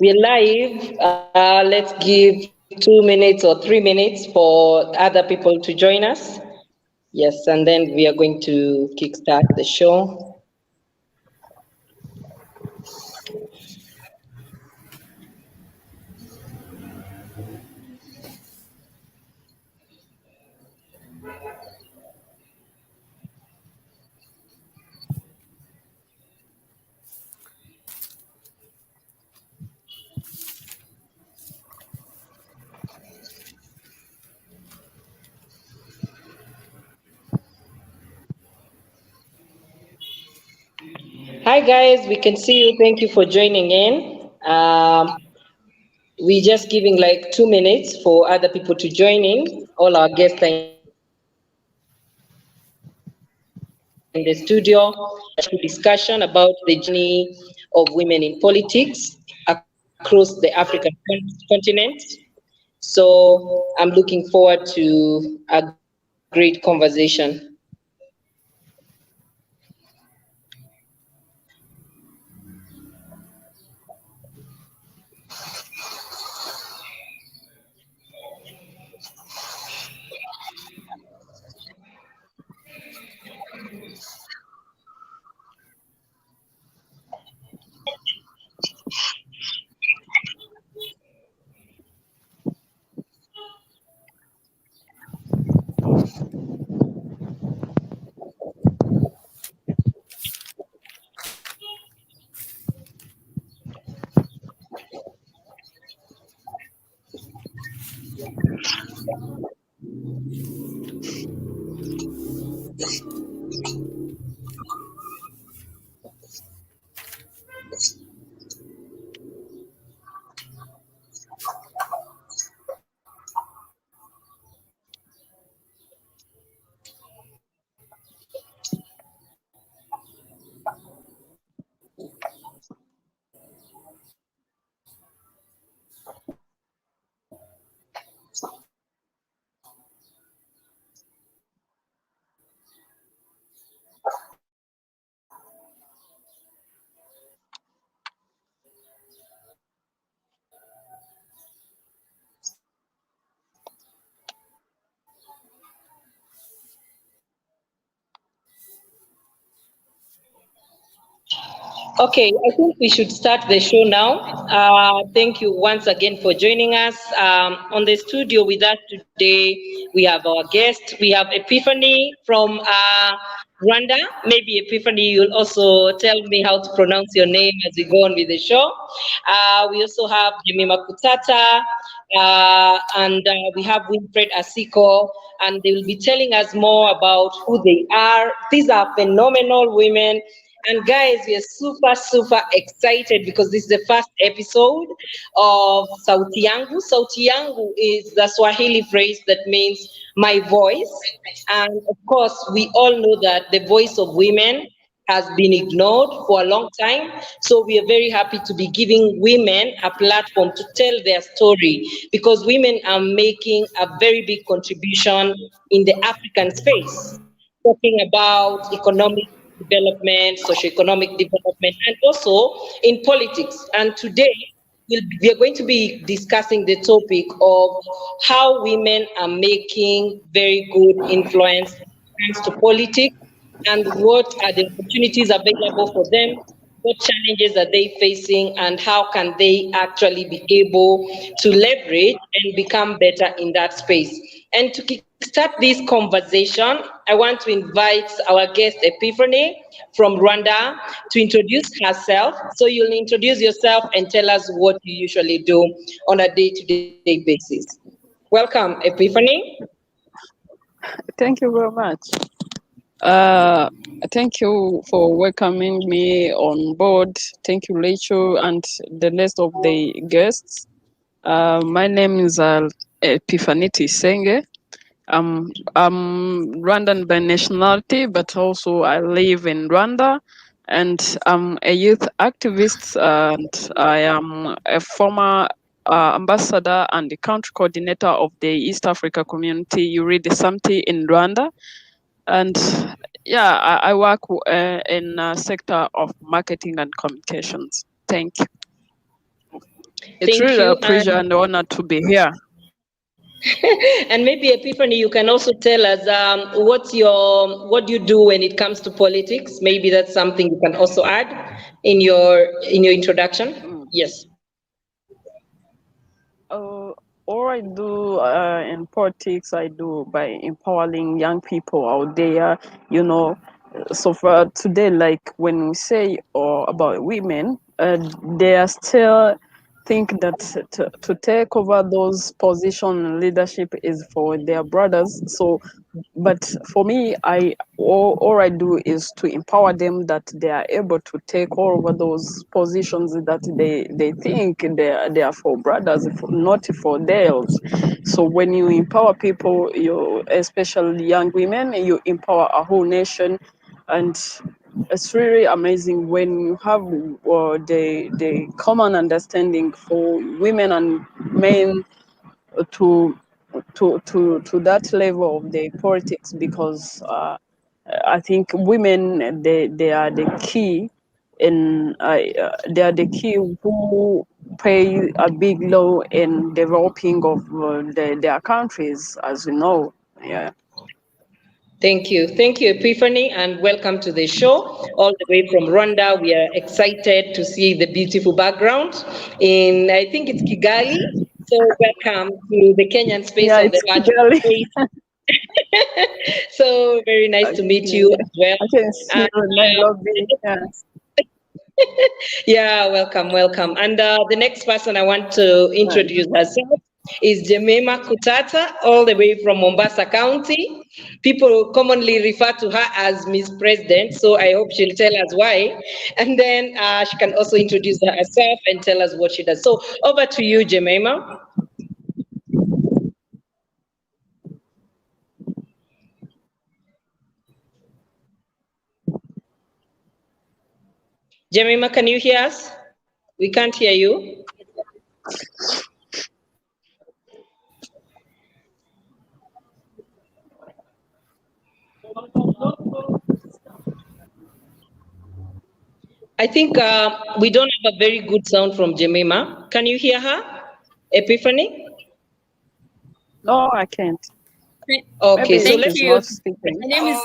We're live. Let's give 2 minutes or 3 minutes for other people to join us. Yes, and then we are going to kickstart the show. Hi, guys. We can see you. Thank you for joining in. We're just giving like 2 minutes for other people to join in. All our guests are in the studio. Discussion about the journey of women in politics across the African continent. So I'm looking forward to a great conversation. Okay, I think we should start the show now. Thank you once again for joining us. On the studio with us today, we have our guest. We have Epiphany from Rwanda. Maybe Epiphany, you'll also tell me how to pronounce your name as we go on with the show. We also have Jemima Kutata, and we have Winfred Asiko, and they will be telling us more about who they are. These are phenomenal women. And guys, we are super, super excited because this is the first episode of Sauti Yangu. Sauti Yangu is the Swahili phrase that means my voice. And of course, we all know that the voice of women has been ignored for a long time. So we are very happy to be giving women a platform to tell their story because women are making a very big contribution in the African space, talking about economic development, socioeconomic development, and also in politics. And today, we are going to be discussing the topic of how women are making very good influence when it comes to politics and what are the opportunities available for them, what challenges are they facing, and how can they actually be able to leverage and become better in that space. And to kickstart this conversation, I want to invite our guest Epiphany from Rwanda to introduce herself. So you'll introduce yourself and tell us what you usually do on a day-to-day basis. Welcome, Epiphany. Thank you very much. Uh, Thank you for welcoming me on board. Thank you, Rachel, and the rest of the guests. My name is Epiphanity Senge. I'm Rwandan by nationality, but also I live in Rwanda, and I'm a youth activist, and I am a former ambassador and the country coordinator of the East Africa Community Uridi Samti in Rwanda. And yeah, I work in a sector of marketing and communications. Thank you. It's Thank really you. a pleasure and honor to be here. And maybe Epiphany, you can also tell us what do you do when it comes to politics? Maybe that's something you can also add in your introduction. Yes. Uh, all I do in politics, I do by empowering young people out there, you know. So for today, like when we say about women, they are still think that to take over those position leadership is for their brothers. So but for me, all I do is to empower them that they are able to take over those positions that they think they are for brothers, not for theirs. So when you empower people, you especially young women, you empower a whole nation. And it's really amazing when you have the common understanding for women and men to to that level of the politics, because I think women they are the key in they are the key who play a big role in developing of their countries, as we know. Yeah. Thank you, Epiphany, and welcome to the show. All the way from Rwanda, we are excited to see the beautiful background in, I think it's Kigali. So welcome to the Kenyan space Yeah, on the it's virtual Kigali. space. So very nice to meet you Okay. as well. I can see And you in Nairobi. Yeah. yeah, welcome. And the next person I want to introduce herself is Jemima Kutata, all the way from Mombasa County. People commonly refer to her as Miss President, so I hope she'll tell us why. And then she can also introduce herself and tell us what she does. So over to you, Jemima. Jemima, can you hear us? We can't hear you. I think we don't have a very good sound from Jemima. Can you hear her? Epiphany? No, I can't. Okay, Maybe so Thank she's let's you. go not to speaking. My name is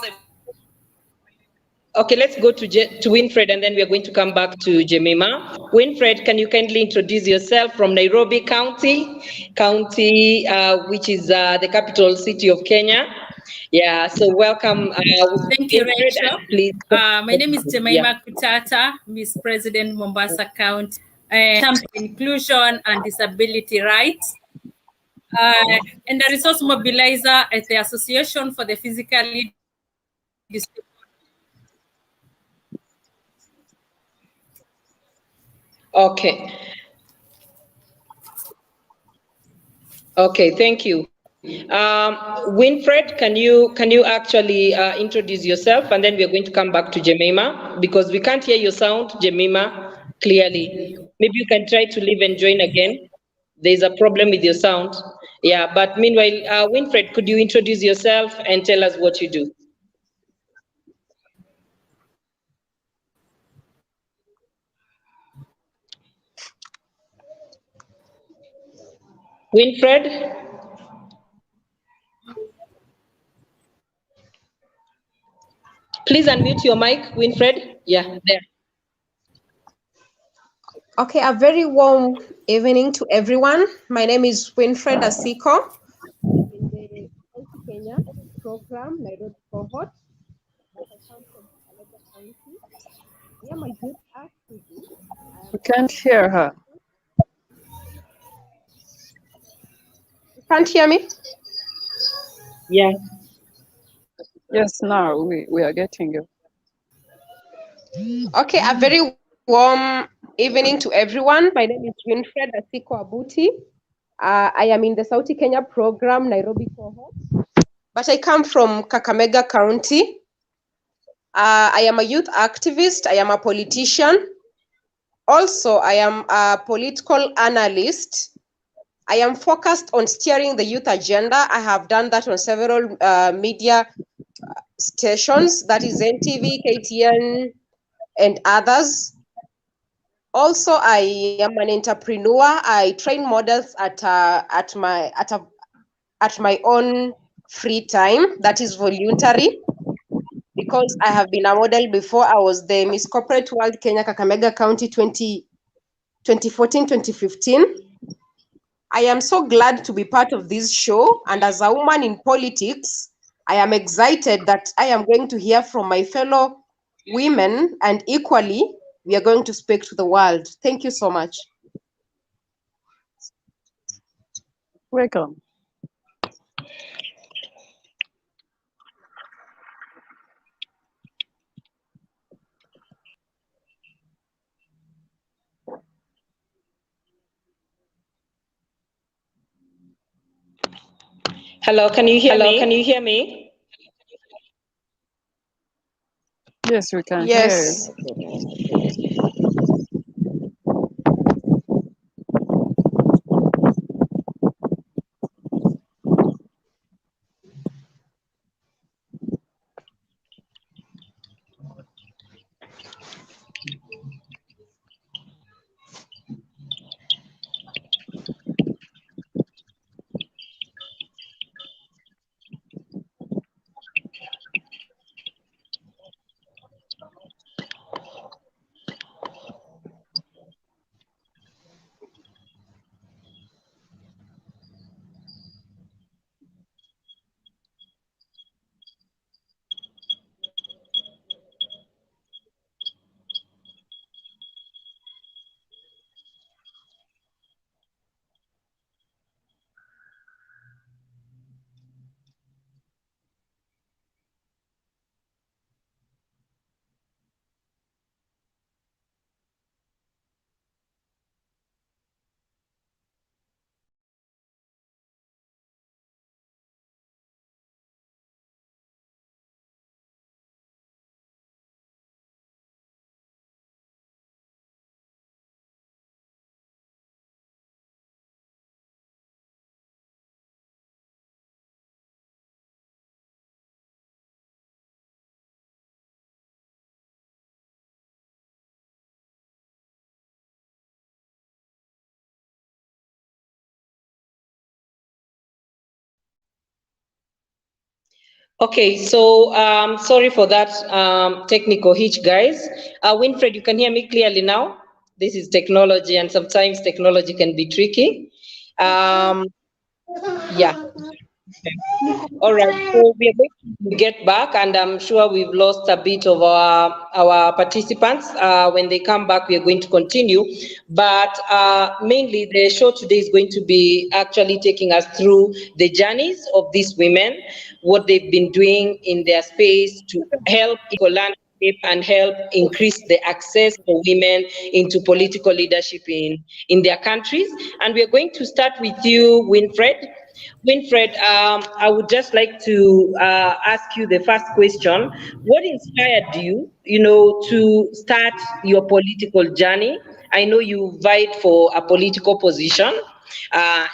okay, let's go to Winfred, and then we are going to come back to Jemima. Winfred, can you kindly introduce yourself from Nairobi County, which is the capital city of Kenya? Yeah, so welcome, Thank you, Winfred, Rachel. and please. My name is Yeah. Jemima Kutata, Miss President Mombasa County, champion inclusion and disability rights, and a resource mobilizer at the Association for the Physically Disabled. Okay. Okay, thank you. Winfred, can you actually introduce yourself, and then we are going to come back to Jemima because we can't hear your sound, Jemima, clearly. Maybe you can try to leave and join again. There's a problem with your sound. Yeah, but meanwhile, Winfred, could you introduce yourself and tell us what you do? Winfred, please unmute your mic, Winfred. Yeah, there. Okay, a very warm evening to everyone. My name is Winfred Asiko in the Sauti Kenya Program, Nairobi cohort, but I come from Kakamega County. I am a youth activist. I am We also can't a hear her. You can't hear me? Yeah. Yes, now we are getting you. Okay, a very warm evening to everyone. My name is Winfred Asiko Abuti. I am in the Sauti Kenya Program, Nairobi cohort, but I come from Kakamega County. I am a youth activist. I am a politician. Also, I am a political analyst. I am focused on steering the youth agenda. I have done that on several media stations, that is NTV, KTN, and others. Also, I am an entrepreneur. I train models at my own free time. That is voluntary, because I have been a model before. I was the Miss Corporate World Kenya Kakamega County 2014, 2015. I am so glad to be part of this show. And as a woman in politics, I am excited that I am going to hear from my fellow women, and equally, we are going to speak to the world. Thank you so much. Welcome. Hello, can you hear me? Can you hear me? Yes, we can hear Yes. you. Okay, so sorry for that technical hitch, guys. Winfred, you can hear me clearly now? This is technology, and sometimes technology can be tricky. Yeah. All right, so we are going to get back, and I'm sure we've lost a bit of our participants. When they come back, we are going to continue. But mainly, the show today is going to be actually taking us through the journeys of these women, what they've been doing in their space to help equal landscape and help increase the access for women into political leadership in their countries. And we are going to start with you, Winfred. Winfred, I would just like to ask you the first question. What inspired you, to start your political journey? I know you vied for a political position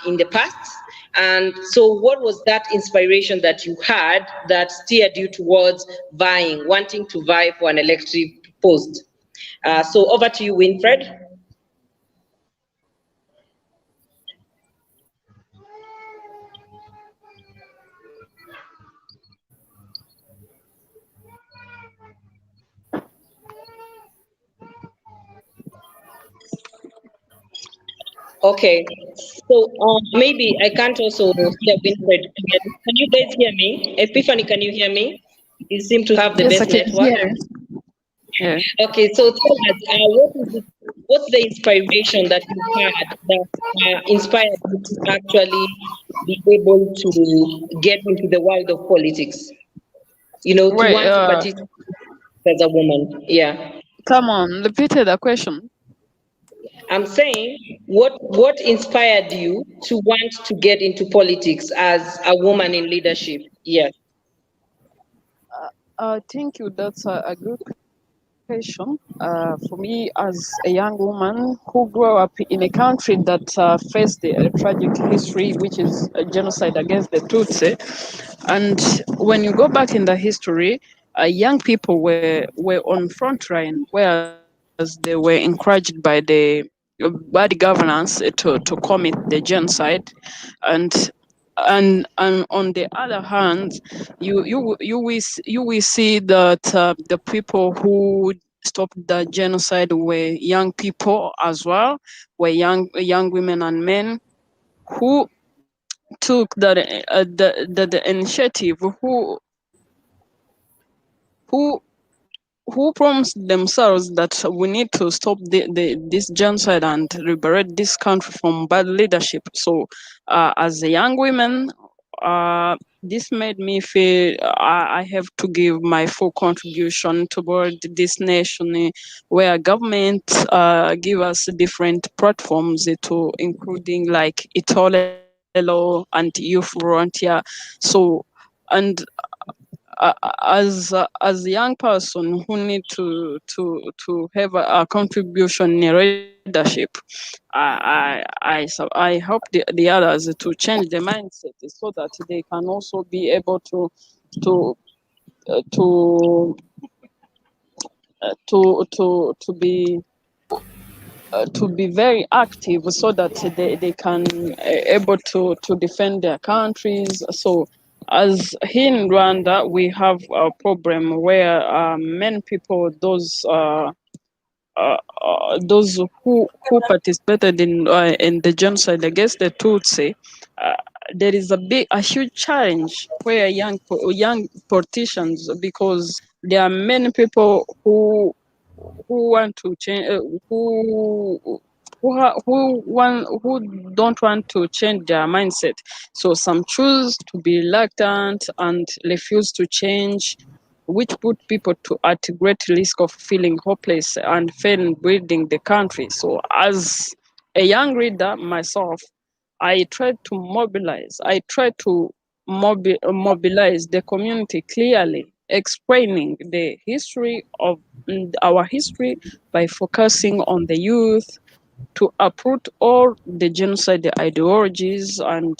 in the past. And so what was that inspiration that you had that steered you towards wanting to vie for an elective post? So over to you, Winfred. Okay, so maybe I can't also hear Winfred. Can you guys hear me? Epiphany, can you hear me? You seem to have the Yes, I best can network. hear. Yeah. Okay, so tell us, what's the inspiration that you had that inspired you to actually be able to get into the world of politics? To Wait, want to participate as a woman. Yeah. come on, repeat the question. I'm saying, what inspired you to want to get into politics as a woman in leadership? Yes. Thank you. That's a good question. For me, as a young woman who grew up in a country that faced a tragic history, which is a genocide against the Tutsi, and when you go back in the history, young people were on front line, whereas as they were encouraged by the bad governance to commit the genocide, and and on the other hand, you will see that the people who stopped the genocide were young people as well, were young women and men who took the initiative, who who promised themselves that we need to stop this genocide and liberate this country from bad leadership. So, as a young woman, this made me feel I have to give my full contribution toward this nation, where government give us different platforms to including like Itolelo and Youth Volunteer. So, and as a young person who need to have a contribution in leadership, I help the others to change the mindset so that they can also be able to uh, to to to be very active so that they can able to defend their countries. So as here in Rwanda, we have a problem where many people, those who participated in the genocide against the Tutsi, uh, there is a huge challenge where young politicians, because there are many people who want to change, who don't want to change their mindset. So some choose to be reluctant and refuse to change, which put people to at great risk of feeling hopeless and failing building the country. So as a young reader myself, I tried to mobilize. I tried to mobilize the community clearly, explaining the history of our history by focusing on the youth, to uproot all the genocide ideologies and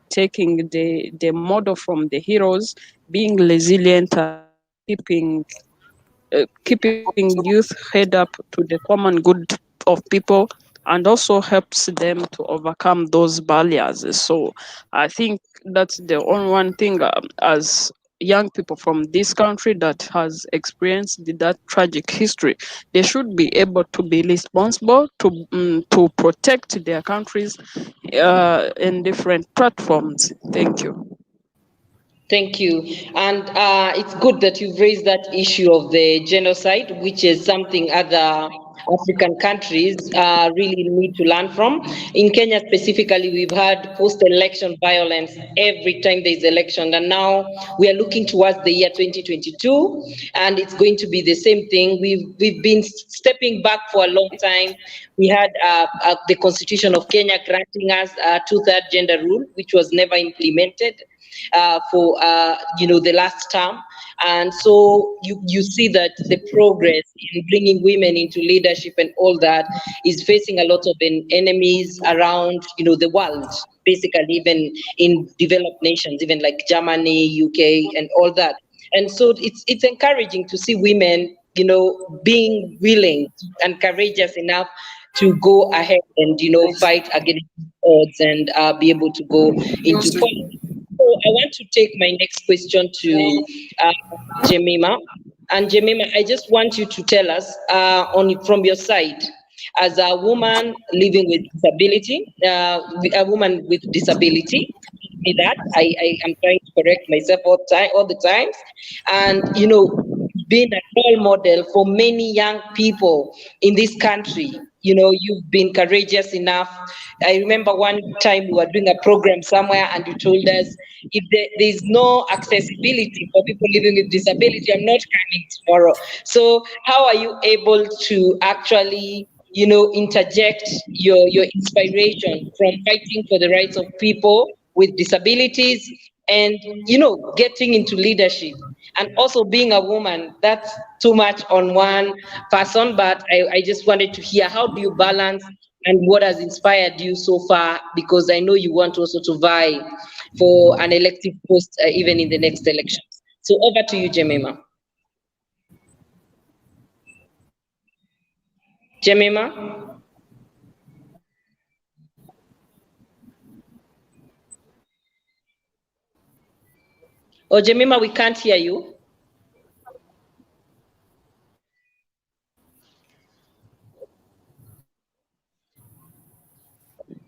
taking the model from the heroes, being resilient and keeping youth head up to the common good of people, and also helps them to overcome those barriers. So I think that's the only one thing, as young people from this country that has experienced that tragic history, they should be able to be responsible to protect their countries in different platforms. Thank you. Thank you. And it's good that you've raised that issue of the genocide, which is something other African countries really need to learn from. In Kenya specifically, we've had post-election violence every time there's election. And now we are looking towards the year 2022, and it's going to be the same thing. We've been stepping back for a long time. We had the Constitution of Kenya granting us a two-third gender rule, which was never implemented for the last term. And so you see that the progress in bringing women into leadership and all that is facing a lot of enemies around the world, basically, even in developed nations, even like Germany, UK, and all that. And so it's encouraging to see women being willing and courageous enough to go ahead and fight against odds and be able to go into politics. So I want to take my next question to uh, Jemima. And Jemima, I just want you to tell us from your side, as a woman living with disability, a woman with disability, me that I am trying to correct myself all the times, and being a role model for many young people in this country. You've been courageous enough. I remember one time we were doing a program somewhere and you told us, if there's no accessibility for people living with disability, I'm not coming tomorrow. So how are you able to actually interject your inspiration from fighting for the rights of people with disabilities and getting into leadership, and also being a woman? That's too much on one person, but I just wanted to hear, how do you balance, and what has inspired you so far, because I know you want also to vie for an elective post even in the next elections. So over to you, Jemima. Jemima? Oh, Jemima, we can't hear you.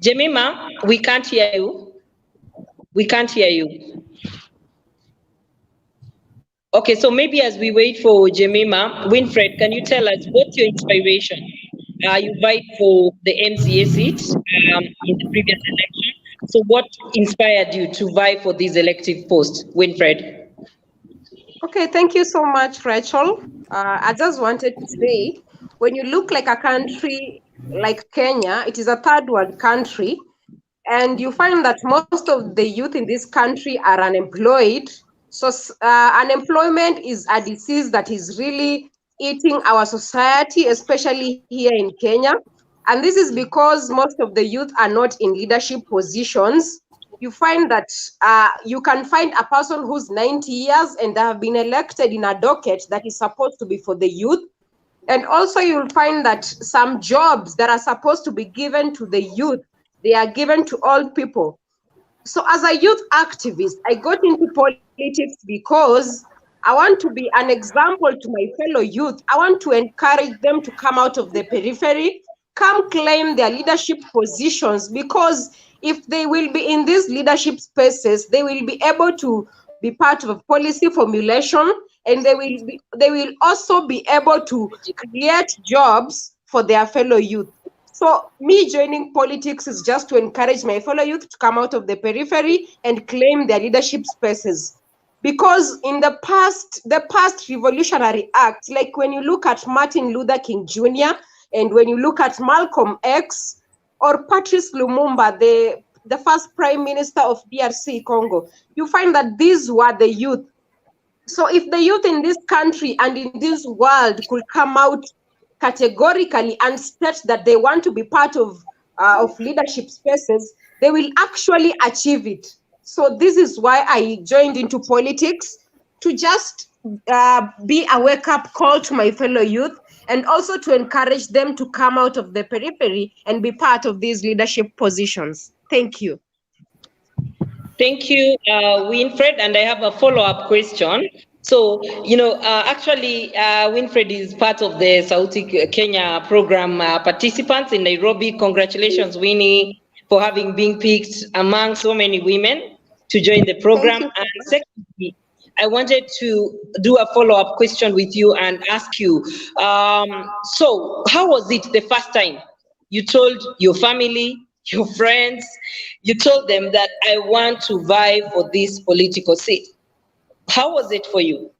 Jemima, we can't hear you. We can't hear you. Okay, so maybe as we wait for Jemima, Winfred, can you tell us what's your inspiration? You vied for the MCA seat in the previous election. So what inspired you to vie for this elective post, Winfred? Okay, thank you so much, Rachel. I just wanted to say, when you look like a country like Kenya, it is a third world country, and you find that most of the youth in this country are unemployed. So unemployment is a disease that is really eating our society, especially here in Kenya. And this is because most of the youth are not in leadership positions. You find that you can find a person who's 90 years and they have been elected in a docket that is supposed to be for the youth. And also you'll find that some jobs that are supposed to be given to the youth, they are given to all people. So as a youth activist, I got into politics because I want to be an example to my fellow youth. I want to encourage them to come out of the periphery, come claim their leadership positions, because if they will be in these leadership spaces, they will be able to be part of policy formulation, and they will also be able to create jobs for their fellow youth. So me joining politics is just to encourage my fellow youth to come out of the periphery and claim their leadership spaces. Because in the past revolutionary acts, like when you look at Martin Luther King Jr. and when you look at Malcolm X or Patrice Lumumba, the first prime minister of DRC Congo, you find that these were the youth. So if the youth in this country and in this world could come out categorically and state that they want to be part of leadership spaces, they will actually achieve it. So this is why I joined into politics, to just be a wake-up call to my fellow youth, and also to encourage them to come out of the periphery and be part of these leadership positions. Thank you. Thank you, Winfred. And I have a follow-up question. So, actually, Winfred is part of the Sauti Kenya Program participants in Nairobi. Congratulations, Winnie, for having been picked among so many women to join the program. And secondly, I wanted to do a follow-up question with you and ask you, so how was it the first time you told your family, your friends, you told them that I want to vie for this political seat? How was it for you?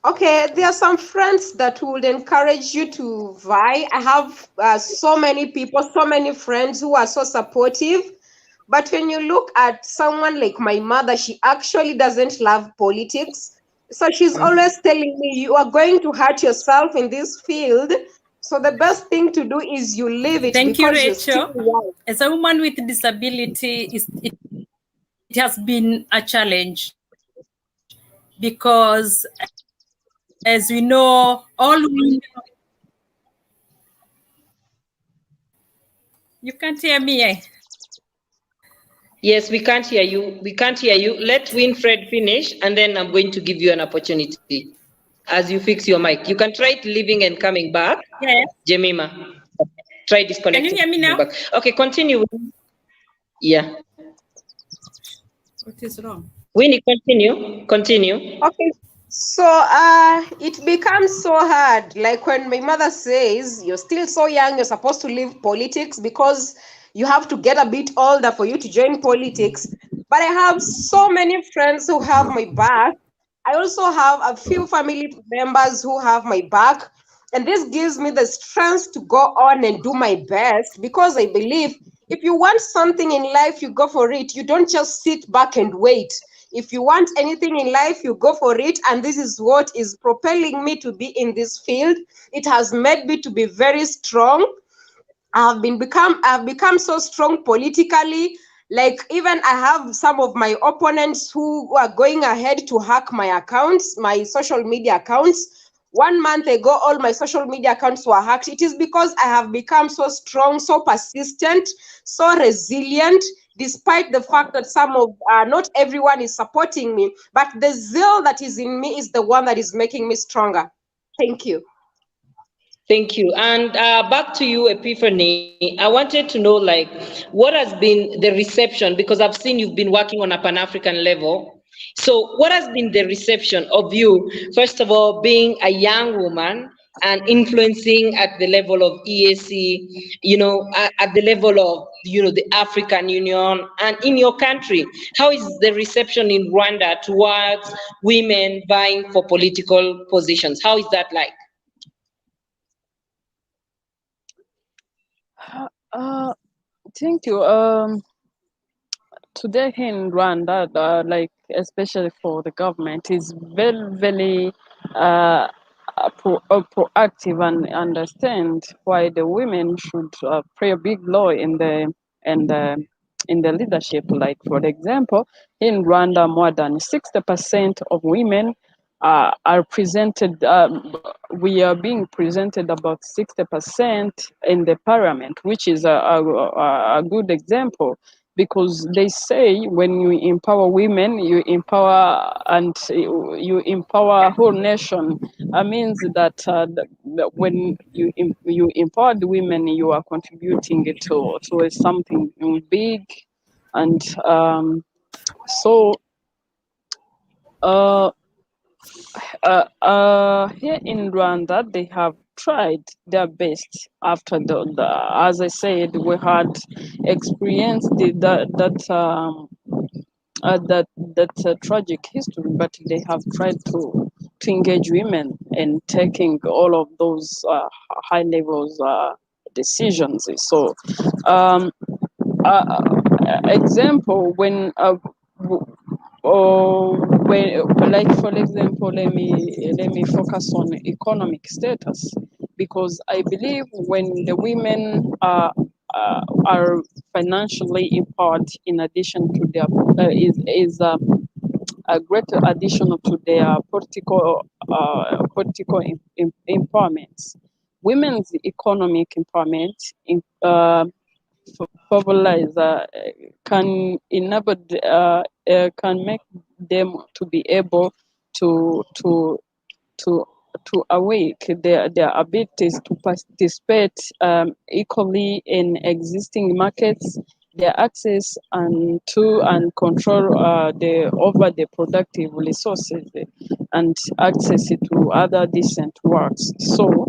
Okay, there are some friends that would encourage you to vie. I have so many people, so many friends who are so supportive. But when you look at someone like my mother, she actually doesn't love politics. So she's always telling me, you are going to hurt yourself in this field. So the best thing to do is you leave it. Thank you, because you're Rachel. still young. As a woman with disability, it has been a challenge, because as we know, all women... You can't hear me, eh? Yes, we can't hear you. We can't hear you. Let Winfred finish, and then I'm going to give you an opportunity as you fix your mic. You can try it leaving and coming back. Yes. Jemima, try disconnecting. Can you hear me now? Back. Okay, continue. Yeah. What is wrong? Winnie, continue. Okay, so it becomes so hard. Like when my mother says, you're still so young, you're supposed to leave politics because you have to get a bit older for you to join politics. But I have so many friends who have my back. I also have a few family members who have my back. And this gives me the strength to go on and do my best, because I believe if you want something in life, you go for it. You don't just sit back and wait. If you want anything in life, you go for it. And this is what is propelling me to be in this field. It has made me to be very strong. I've become so strong politically. Like even I have some of my opponents who are going ahead to hack my accounts, my social media accounts, 1 month ago, all my social media accounts were hacked. It is because I have become so strong, so persistent, so resilient, despite the fact that not everyone is supporting me, but the zeal that is in me is the one that is making me stronger. Thank you. Thank you. And back to you, Epiphany. I wanted to know, like, what has been the reception? Because I've seen you've been working on a Pan-African level. So what has been the reception of you, first of all, being a young woman and influencing at the level of EAC, at the level of, the African Union and in your country? How is the reception in Rwanda towards women vying for political positions? How is that like? Thank you. Today here in Rwanda, like especially for the government, is very, very proactive and understand why the women should play a big role in the in the leadership. Like for example, in Rwanda, more than 60% of women are presented. We are being presented about 60% in the parliament, which is a good example, because they say when you empower women, you empower and you empower a whole nation. That means that when you empower the women, you are contributing to something big, and so. Uh, Here in Rwanda, they have tried their best. After as I said, we had experienced that tragic history, but they have tried to engage women in taking all of those high levels decisions. So, um, example when or when, like for example, let me focus on economic status, because I believe when the women are financially empowered, in addition to their is a greater addition to their political empowerment. Women's economic empowerment favorize can enable can make them to be able to to to awake their abilities to participate equally in existing markets, their access and control over the productive resources and access to other decent works. So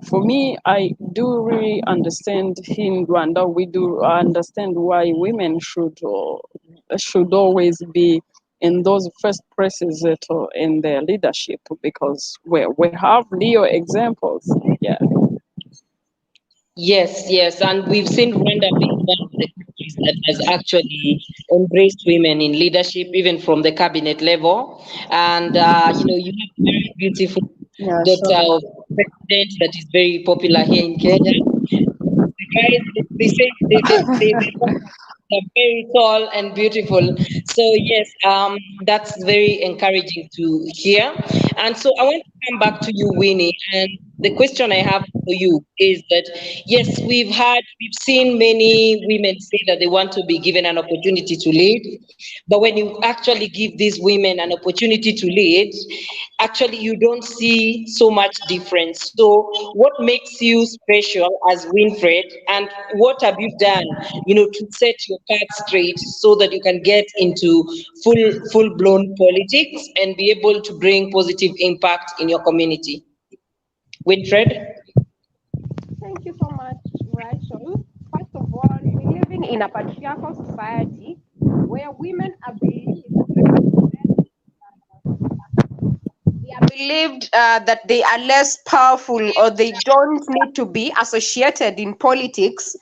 for me, I do really understand in Rwanda, we do understand why women should always be in those first places in their leadership, because we have real examples. Yeah. Yes, yes, and we've seen Rwanda being one of the countries that has actually embraced women in leadership, even from the cabinet level. And you have a very beautiful Yeah, daughter sure. of president that is very popular here in Kenya. The guys, they say they're very tall and beautiful. So yes, that's very encouraging to hear. And so I want to come back to you, Winnie. And the question I have for you is that yes, we've seen many women say that they want to be given an opportunity to lead, but when you actually give these women an opportunity to lead, actually you don't see so much difference. So what makes you special as Winfred, and what have you done, to set your path straight so that you can get into full-blown politics and be able to bring positive impact in your community? Winfred? Thank you so much, Rachel. First of all, we're living in a patriarchal society where women are believed that they are less powerful, or they don't need to be associated in politics.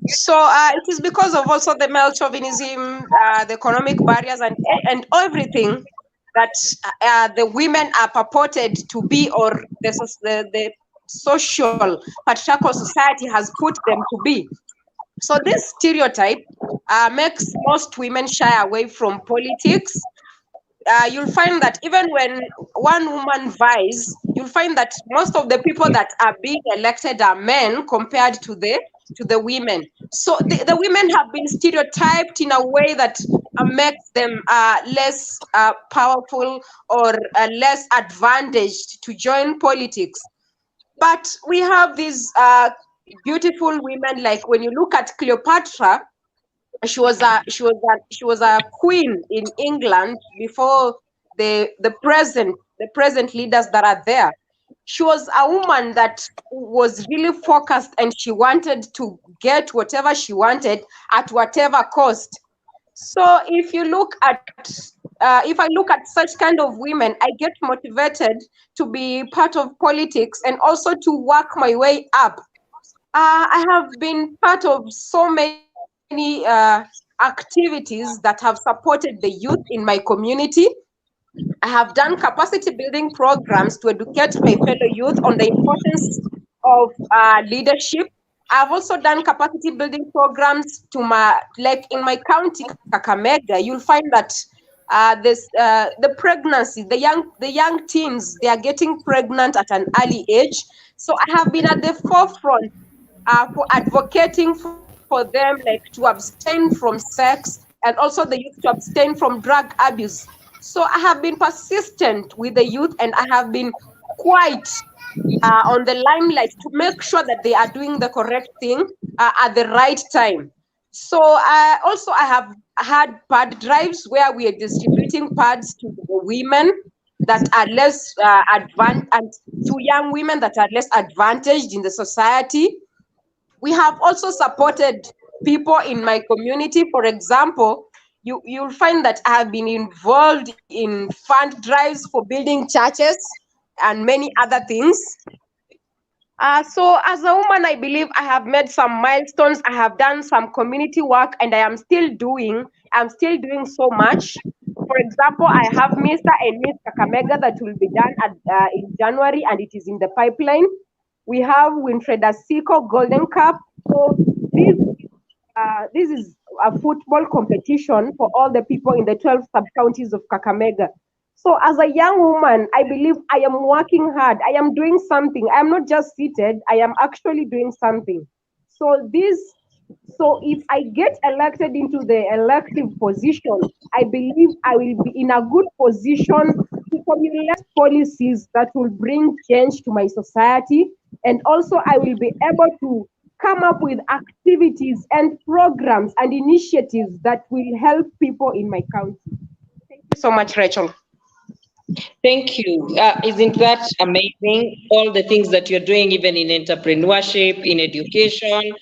So it is because of also the male chauvinism, the economic barriers, and everything that the women are purported to be, or the social patriarchal society has put them to be. So this stereotype makes most women shy away from politics. You'll find that even when one woman vies, you'll find that most of the people that are being elected are men compared to the women. So the women have been stereotyped in a way that makes them less powerful or less advantaged to join politics. But we have these beautiful women, like when you look at Cleopatra, she was a queen in England before the present leaders that are there. She was a woman that was really focused, and she wanted to get whatever she wanted at whatever cost. So if I look at such kind of women, I get motivated to be part of politics and also to work my way up. I have been part of so many activities that have supported the youth in my community. I have done capacity building programs to educate my fellow youth on the importance of leadership. I've also done capacity building programs like in my county, Kakamega. You'll find that the pregnancy, the young teens, they are getting pregnant at an early age. So I have been at the forefront for advocating for them, like to abstain from sex, and also the youth to abstain from drug abuse. So I have been persistent with the youth, and I have been quite on the limelight to make sure that they are doing the correct thing at the right time. So also I have had pad drives where we are distributing pads to the women that are less advanced, and to young women that are less advantaged in the society. We have also supported people in my community. For example, you'll find that I have been involved in fund drives for building churches and many other things. So as a woman, I believe I have made some milestones. I have done some community work, and I'm still doing so much. For example, I have Mr. and Miss Kakamega that will be done in January, and it is in the pipeline. We have Winfred Asiko Golden Cup. So this is a football competition for all the people in the 12 sub-counties of Kakamega. So as a young woman, I believe I am working hard. I am doing something. I am not just seated. I am actually doing something. So if I get elected into the elective position, I believe I will be in a good position to formulate policies that will bring change to my society. And also I will be able to come up with activities and programs and initiatives that will help people in my county. Thank you so much, Rachel. Thank you. Isn't that amazing? All the things that you're doing, even in entrepreneurship, in education.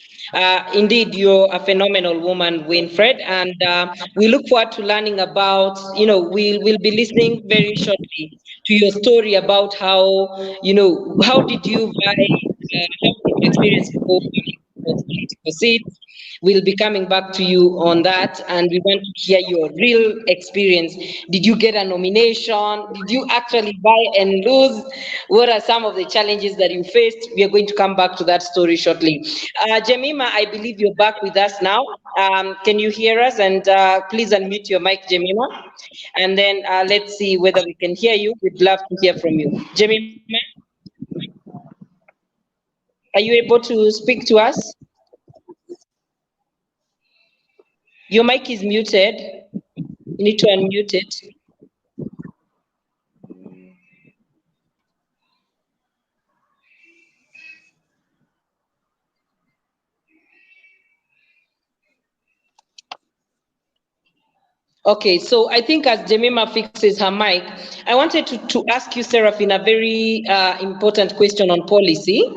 Indeed, you're a phenomenal woman, Winfred, and we look forward to learning about, we'll be listening very shortly to your story about how did you how did you experience political seats. We'll be coming back to you on that, and we want to hear your real experience. Did you get a nomination? Did you actually buy and lose? What are some of the challenges that you faced? We are going to come back to that story shortly. Jemima, I believe you're back with us now. Can you hear us? And please unmute your mic, Jemima. And then let's see whether we can hear you. We'd love to hear from you. Jemima, are you able to speak to us? Your mic is muted. You need to unmute it. Okay, so I think as Jemima fixes her mic, I wanted to ask you, Seraphine, a very important question on policy.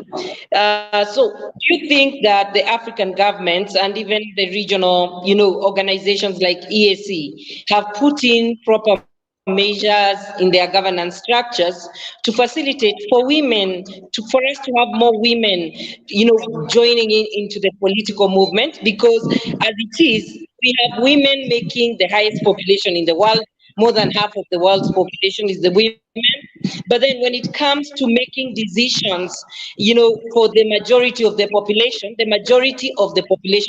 So do you think that the African governments and even the regional, organizations like EAC have put in proper measures in their governance structures to facilitate for women, for us to have more women, joining into the political movement? Because as it is, we have women making the highest population in the world. More than half of the world's population is the women. But then when it comes to making decisions, for the majority of the population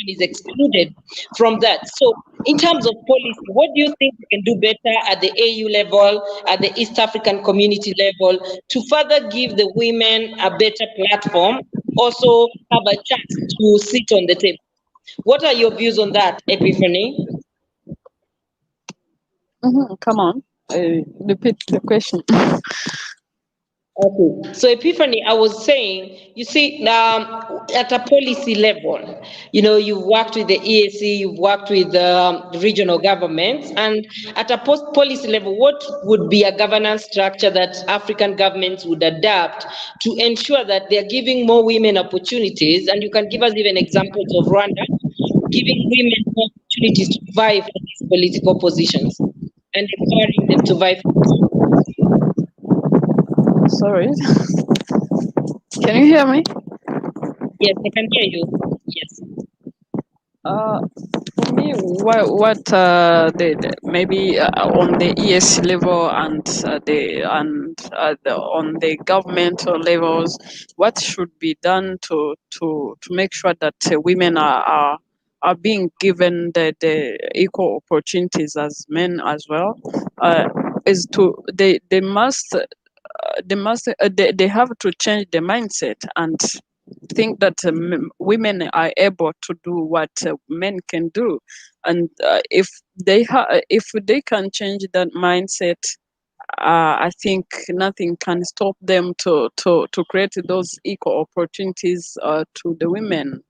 is excluded from that. So in terms of policy, what do you think we can do better at the AU level, at the East African community level, to further give the women a better platform, also have a chance to sit on the table? What are your views on that, Epiphany? Come on, repeat the question. Okay. So Epiphany, I was saying, you see, at a policy level, you've worked with the EAC, you've worked with regional governments, and at a policy level, what would be a governance structure that African governments would adapt to ensure that they're giving more women opportunities? And you can give us even examples of Rwanda giving women more opportunities to vie for these political positions and empowering them to vie for these. Sorry. Can you hear me? Yes, I can hear you. Yes. For me, what maybe on the ES level and on the governmental levels, what should be done to make sure that women are being given the equal opportunities as men as well, is to they have to change the mindset and think that women are able to do what men can do, and if they can change that mindset, I think nothing can stop them to create those equal opportunities to the women.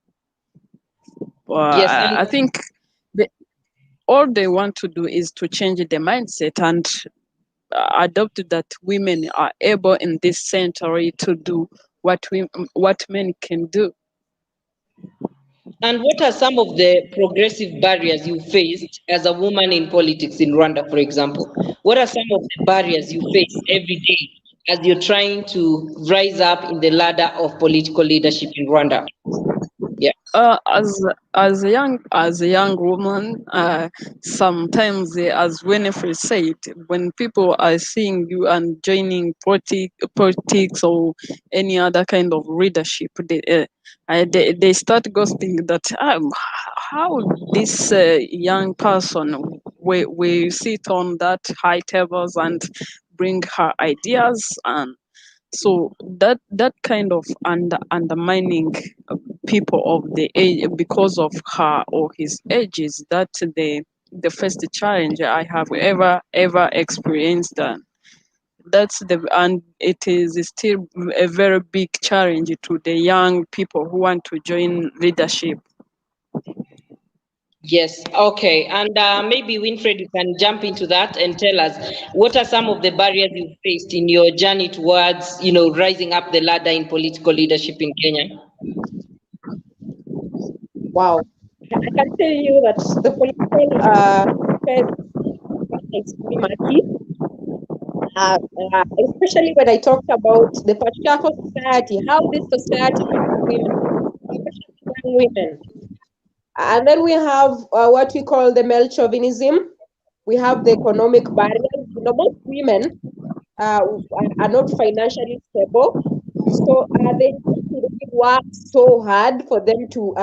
Yes, I think all they want to do is to change the mindset and adopt that women are able in this century to do what men can do. and what are some of the progressive barriers you faced as a woman in politics in Rwanda, for example? What are some of the barriers you face every day as you're trying to rise up in the ladder of political leadership in Rwanda? Yeah. As a young woman, sometimes as Winifred said, when people are seeing you and joining politics or any other kind of leadership, they start ghosting that how this young person will sit on that high tables and bring her ideas, and so that kind of undermining people of the age because of her or his age is that the first challenge I have ever experienced. And and it is still a very big challenge to the young people who want to join leadership. Yes, okay. And maybe Winfred, you can jump into that and tell us what are some of the barriers you faced in your journey towards, rising up the ladder in political leadership in Kenya? Wow. I can tell you that the political space is pretty murky, especially when I talked about the patriarchal society, how this society treats women, especially young women. And then we have what we call the male chauvinism. We have the economic barriers. Most women are not financially stable, so they have to really work so hard for them to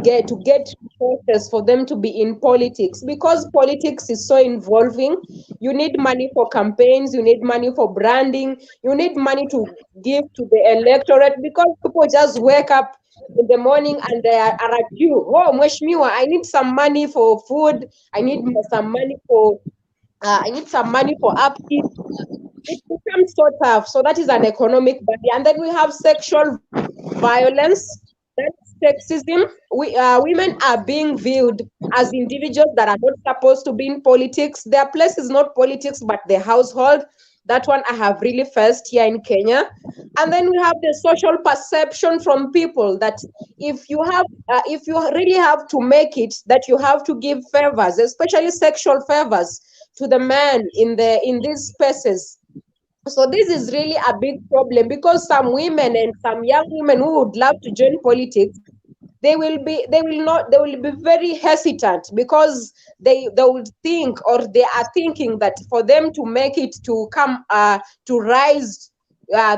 get resources for them to be in politics, because politics is so involving. You need money for campaigns, you need money for branding, you need money to give to the electorate, because people just wake up in the morning and they are at you. Oh, Mweshmiwa, I need some money for food. I need some money for upkeep. It becomes so tough. So that is an economic barrier. And then we have sexual violence. That's sexism. Women are being viewed as individuals that are not supposed to be in politics. Their place is not politics, but the household. That one I have really faced here in Kenya. And then we have the social perception from people that if you really have to make it, that you have to give favors, especially sexual favors, to the man in these spaces. So this is really a big problem, because some women and some young women who would love to join politics, they will be very hesitant, because they would think, or they are thinking, that for them to make it to come to rise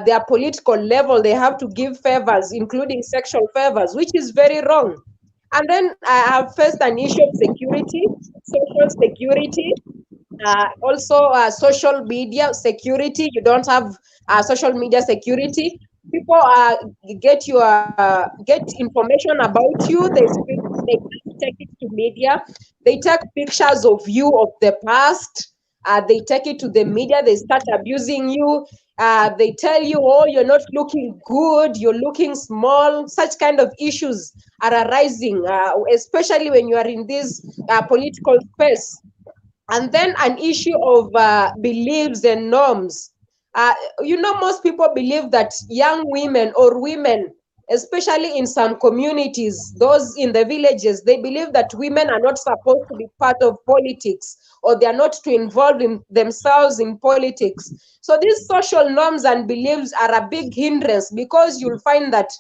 their political level, they have to give favors, including sexual favors, which is very wrong. And then I have faced an issue of security, social security, also social media security. You don't have social media security. People get information about you. They take it to media. They take pictures of you of the past. They take it to the media. They start abusing you. They tell you, oh, you're not looking good, you're looking small. Such kind of issues are arising, especially when you are in this political space. And then an issue of beliefs and norms. Most people believe that young women, or women, especially in some communities, those in the villages, they believe that women are not supposed to be part of politics, or they are not to involve themselves in politics. So these social norms and beliefs are a big hindrance, because you'll find that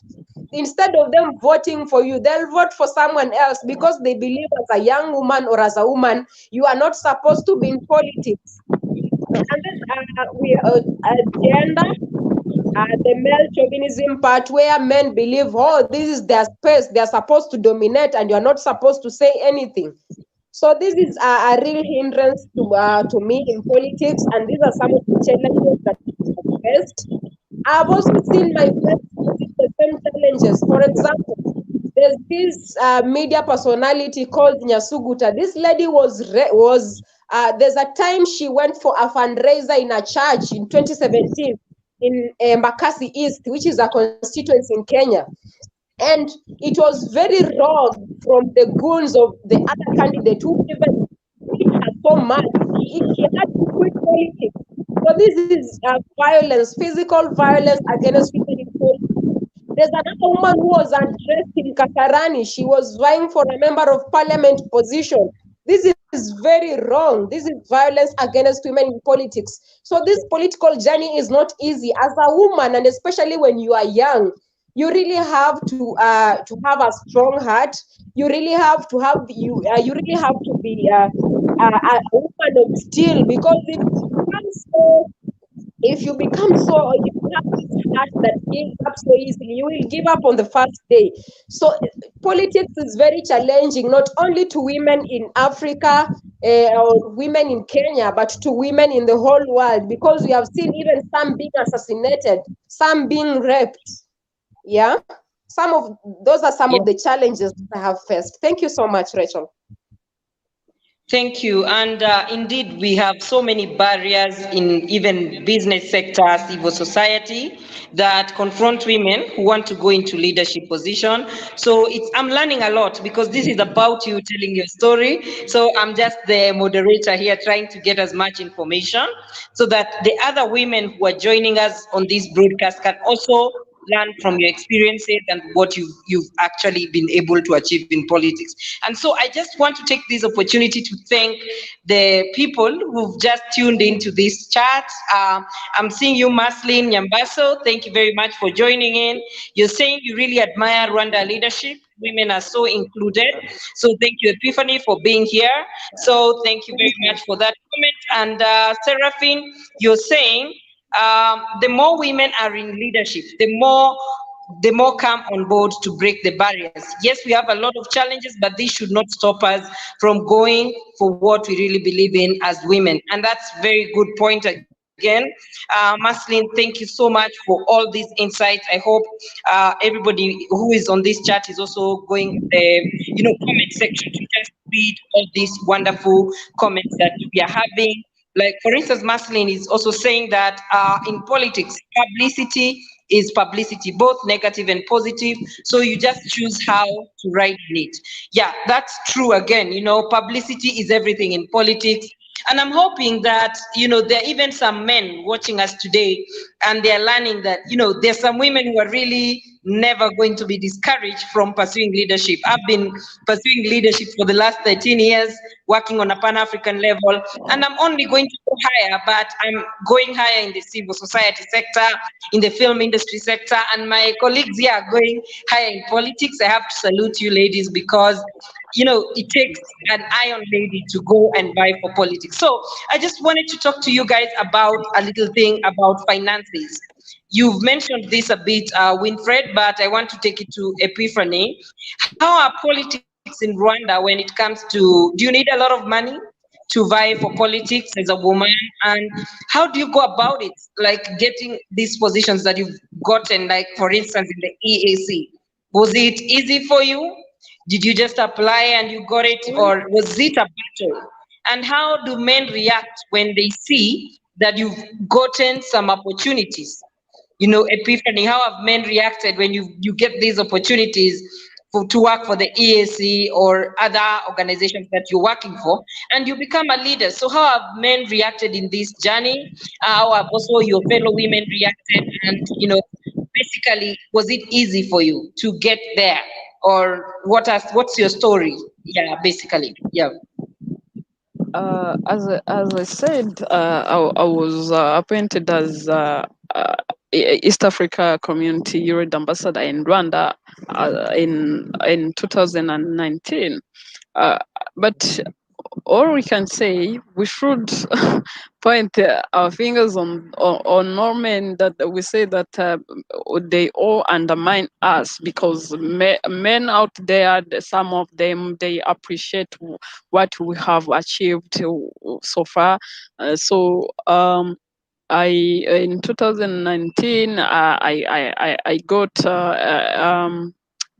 instead of them voting for you, they'll vote for someone else, because they believe as a young woman or as a woman, you are not supposed to be in politics. And then gender, the male chauvinism part, where men believe, oh, this is their space, they're supposed to dominate, and you're not supposed to say anything. So this is a real hindrance to me in politics, and these are some of the challenges that I've faced. I've also seen my friends facing the same challenges. For example, there's this media personality called Nyasuguta. This lady there's a time she went for a fundraiser in a church in 2017 in Mbakasi East, which is a constituency in Kenya. And it was very wrong from the goons of the other candidate, who even hit her so much. She had to quit politics. So this is violence, physical violence against women in politics. There's another woman who was addressed in Kasarani. She was vying for a member of parliament position. This is very wrong. This is violence against women in politics. So this political journey is not easy. As a woman, and especially when you are young, you really have to have a strong heart. You really have to have you really have to be a woman of steel, because if you become so, if you have this heart that gives up so easily, you will give up on the first day. So politics is very challenging, not only to women in Africa or women in Kenya, but to women in the whole world, because we have seen even some being assassinated, some being raped. Yeah, those are some of the challenges that I have faced. Thank you so much, Rachel. Thank you. And indeed, we have so many barriers in even business sector, civil society, that confront women who want to go into leadership position. So I'm learning a lot, because this is about you telling your story. So I'm just the moderator here, trying to get as much information so that the other women who are joining us on this broadcast can also learn from your experiences and what you've actually been able to achieve in politics. And so I just want to take this opportunity to thank the people who've just tuned into this chat. I'm seeing you, Maslin Nyambaso. Thank you very much for joining in. You're saying you really admire Rwanda leadership. Women are so included. So thank you, Epiphany, for being here. So thank you very much for that comment. And Seraphine, you're saying, the more women are in leadership, the more come on board to break the barriers. Yes, we have a lot of challenges, but this should not stop us from going for what we really believe in as women. And that's very good point again. Maslin, thank you so much for all these insights. I hope everybody who is on this chat is also going the comment section to just read all these wonderful comments that we are having. Like, for instance, Maslin is also saying that in politics, publicity is publicity, both negative and positive. So you just choose how to write in it. Yeah, that's true. Again, publicity is everything in politics. And I'm hoping that, there are even some men watching us today, and they're learning that, there's some women who are really never going to be discouraged from pursuing leadership. I've been pursuing leadership for the last 13 years, working on a Pan-African level, and I'm only going to go higher, but I'm going higher in the civil society sector, in the film industry sector, and my colleagues here are going higher in politics. I have to salute you ladies because, you know, it takes an iron lady to go and vie for politics. So I just wanted to talk to you guys about a little thing about finances. You've mentioned this a bit, Winfred, but I want to take it to Epiphany. How are politics in Rwanda when it comes to, do you need a lot of money to vie for politics as a woman? And how do you go about it, like getting these positions that you've gotten, like for instance in the EAC? Was it easy for you? Did you just apply and you got it, or was it a battle? And how do men react when they see that you've gotten some opportunities? You know, Epiphany, how have men reacted when you get these opportunities to work for the EAC or other organizations that you're working for, and you become a leader? So how have men reacted in this journey? How have also your fellow women reacted? And, you know, basically, was it easy for you to get there? Or what's your story? Yeah, basically, yeah. As I said, I was appointed as East Africa Community Youth Ambassador in Rwanda in 2019. But all we can say, we should point our fingers on more men that we say that they all undermine us, because men out there, some of them, they appreciate what we have achieved so far. I in 2019 I got a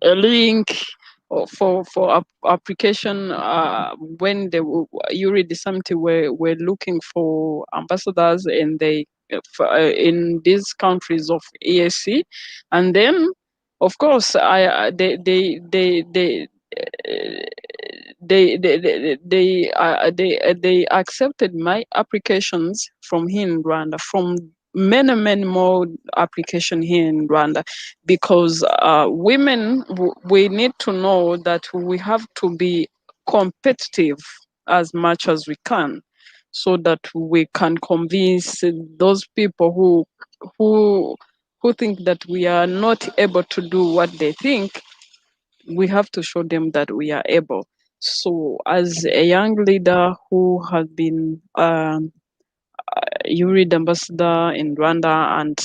link for application when the Yuri Desamti were looking for ambassadors in these countries of ESC, and then of course they accepted my applications from here in Rwanda, from many more application here in Rwanda, because women, we need to know that we have to be competitive as much as we can, so that we can convince those people who think that we are not able to do what they think. We have to show them that we are able. So, as a young leader who has been URID ambassador in Rwanda and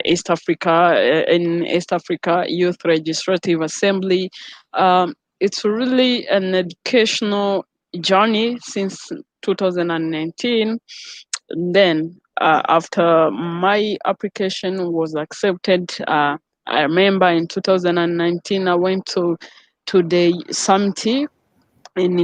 East Africa, in East Africa Youth Legislative Assembly, it's really an educational journey since 2019. Then, after my application was accepted, I remember in 2019 I went to the summit in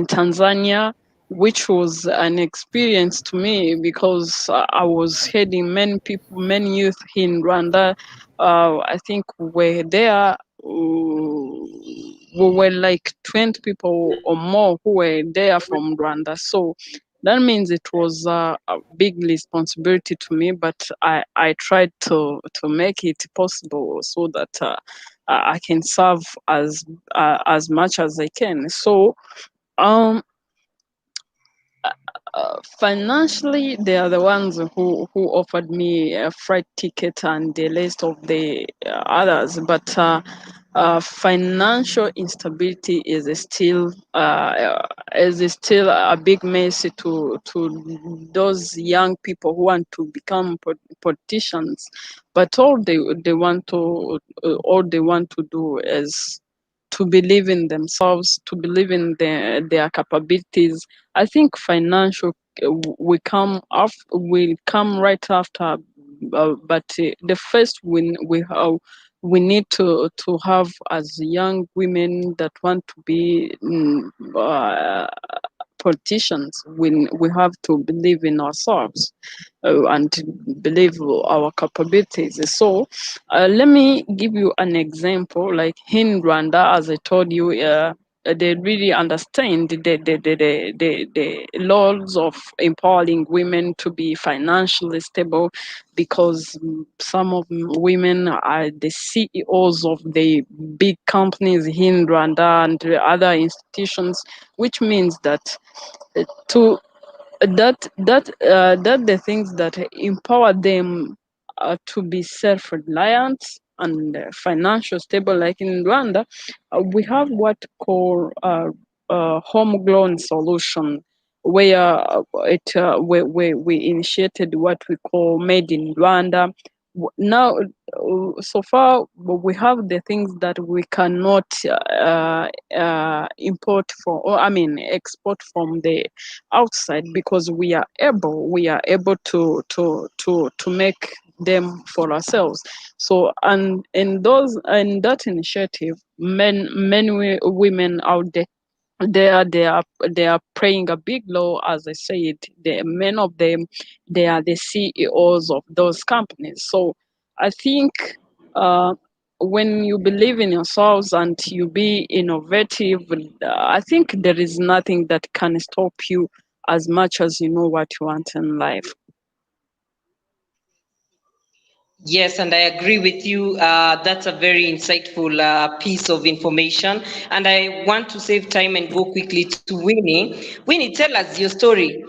Tanzania, which was an experience to me, because I was heading many people, many youth in Rwanda. I think we were there. We were like 20 people or more who were there from Rwanda. So that means it was a big responsibility to me, but I tried to make it possible so that I can serve as much as I can. So financially, they are the ones who offered me a flight ticket and the list of the others, but financial instability is still a big mess to those young people who want to become politicians, but all they want to do is to believe in themselves, to believe in their capabilities. I think financial will come right after, but the first we need to have, as young women that want to be politicians, we have to believe in ourselves and believe our capabilities. So let me give you an example. Like in Rwanda, as I told you, they really understand the laws of empowering women to be financially stable, because some of women are the CEOs of the big companies in Rwanda and other institutions, which means that to that the things that empower them to be self-reliant and financial stable. Like in Rwanda, we have what called homegrown solution, where we initiated what we call made in Rwanda. Now, so far we have the things that we cannot import for, or I mean export from the outside, because we are able to make them for ourselves. So, and in that initiative, women out there, they are playing a big role. As I said, many of them, they are the CEOs of those companies. So I think uh, when you believe in yourselves and you be innovative, I think there is nothing that can stop you, as much as you know what you want in life. Yes, and I agree with you. That's a very insightful piece of information. And I want to save time and go quickly to Winnie. Winnie, tell us your story.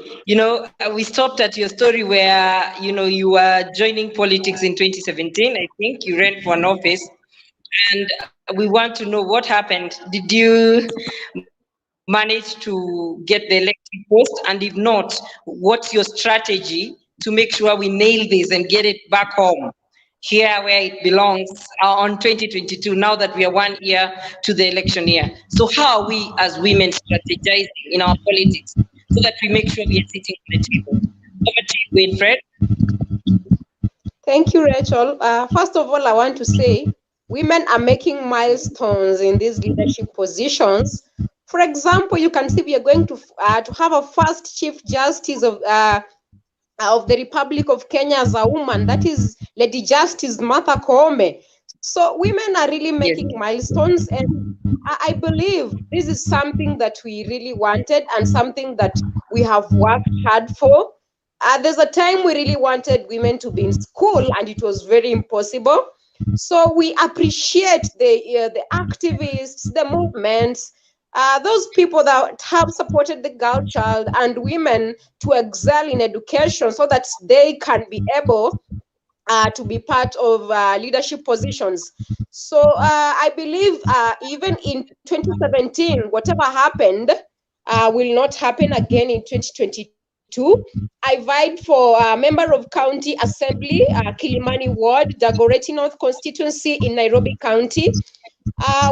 We stopped at your story where, you were joining politics in 2017. I think you ran for an office. And we want to know what happened. Did you manage to get the elected post? And if not, what's your strategy to make sure we nail this and get it back home, here where it belongs, on 2022, now that we are 1 year to the election year? So how are we as women strategizing in our politics so that we make sure we are sitting on the table? Over to you, Winfred. Thank you, Rachel. First of all, I want to say women are making milestones in these leadership positions. For example, you can see we are going to have a first Chief Justice of the Republic of Kenya as a woman. That is Lady Justice Martha Koome. So women are really making milestones, and I believe this is something that we really wanted and something that we have worked hard for. There's a time we really wanted women to be in school, and it was very impossible. So we appreciate the activists, the movements, those people that have supported the girl child and women to excel in education so that they can be able to be part of leadership positions. So I believe even in 2017, whatever happened will not happen again in 2022. I vied for member of county assembly, Kilimani Ward, Dagoretti North constituency in Nairobi County.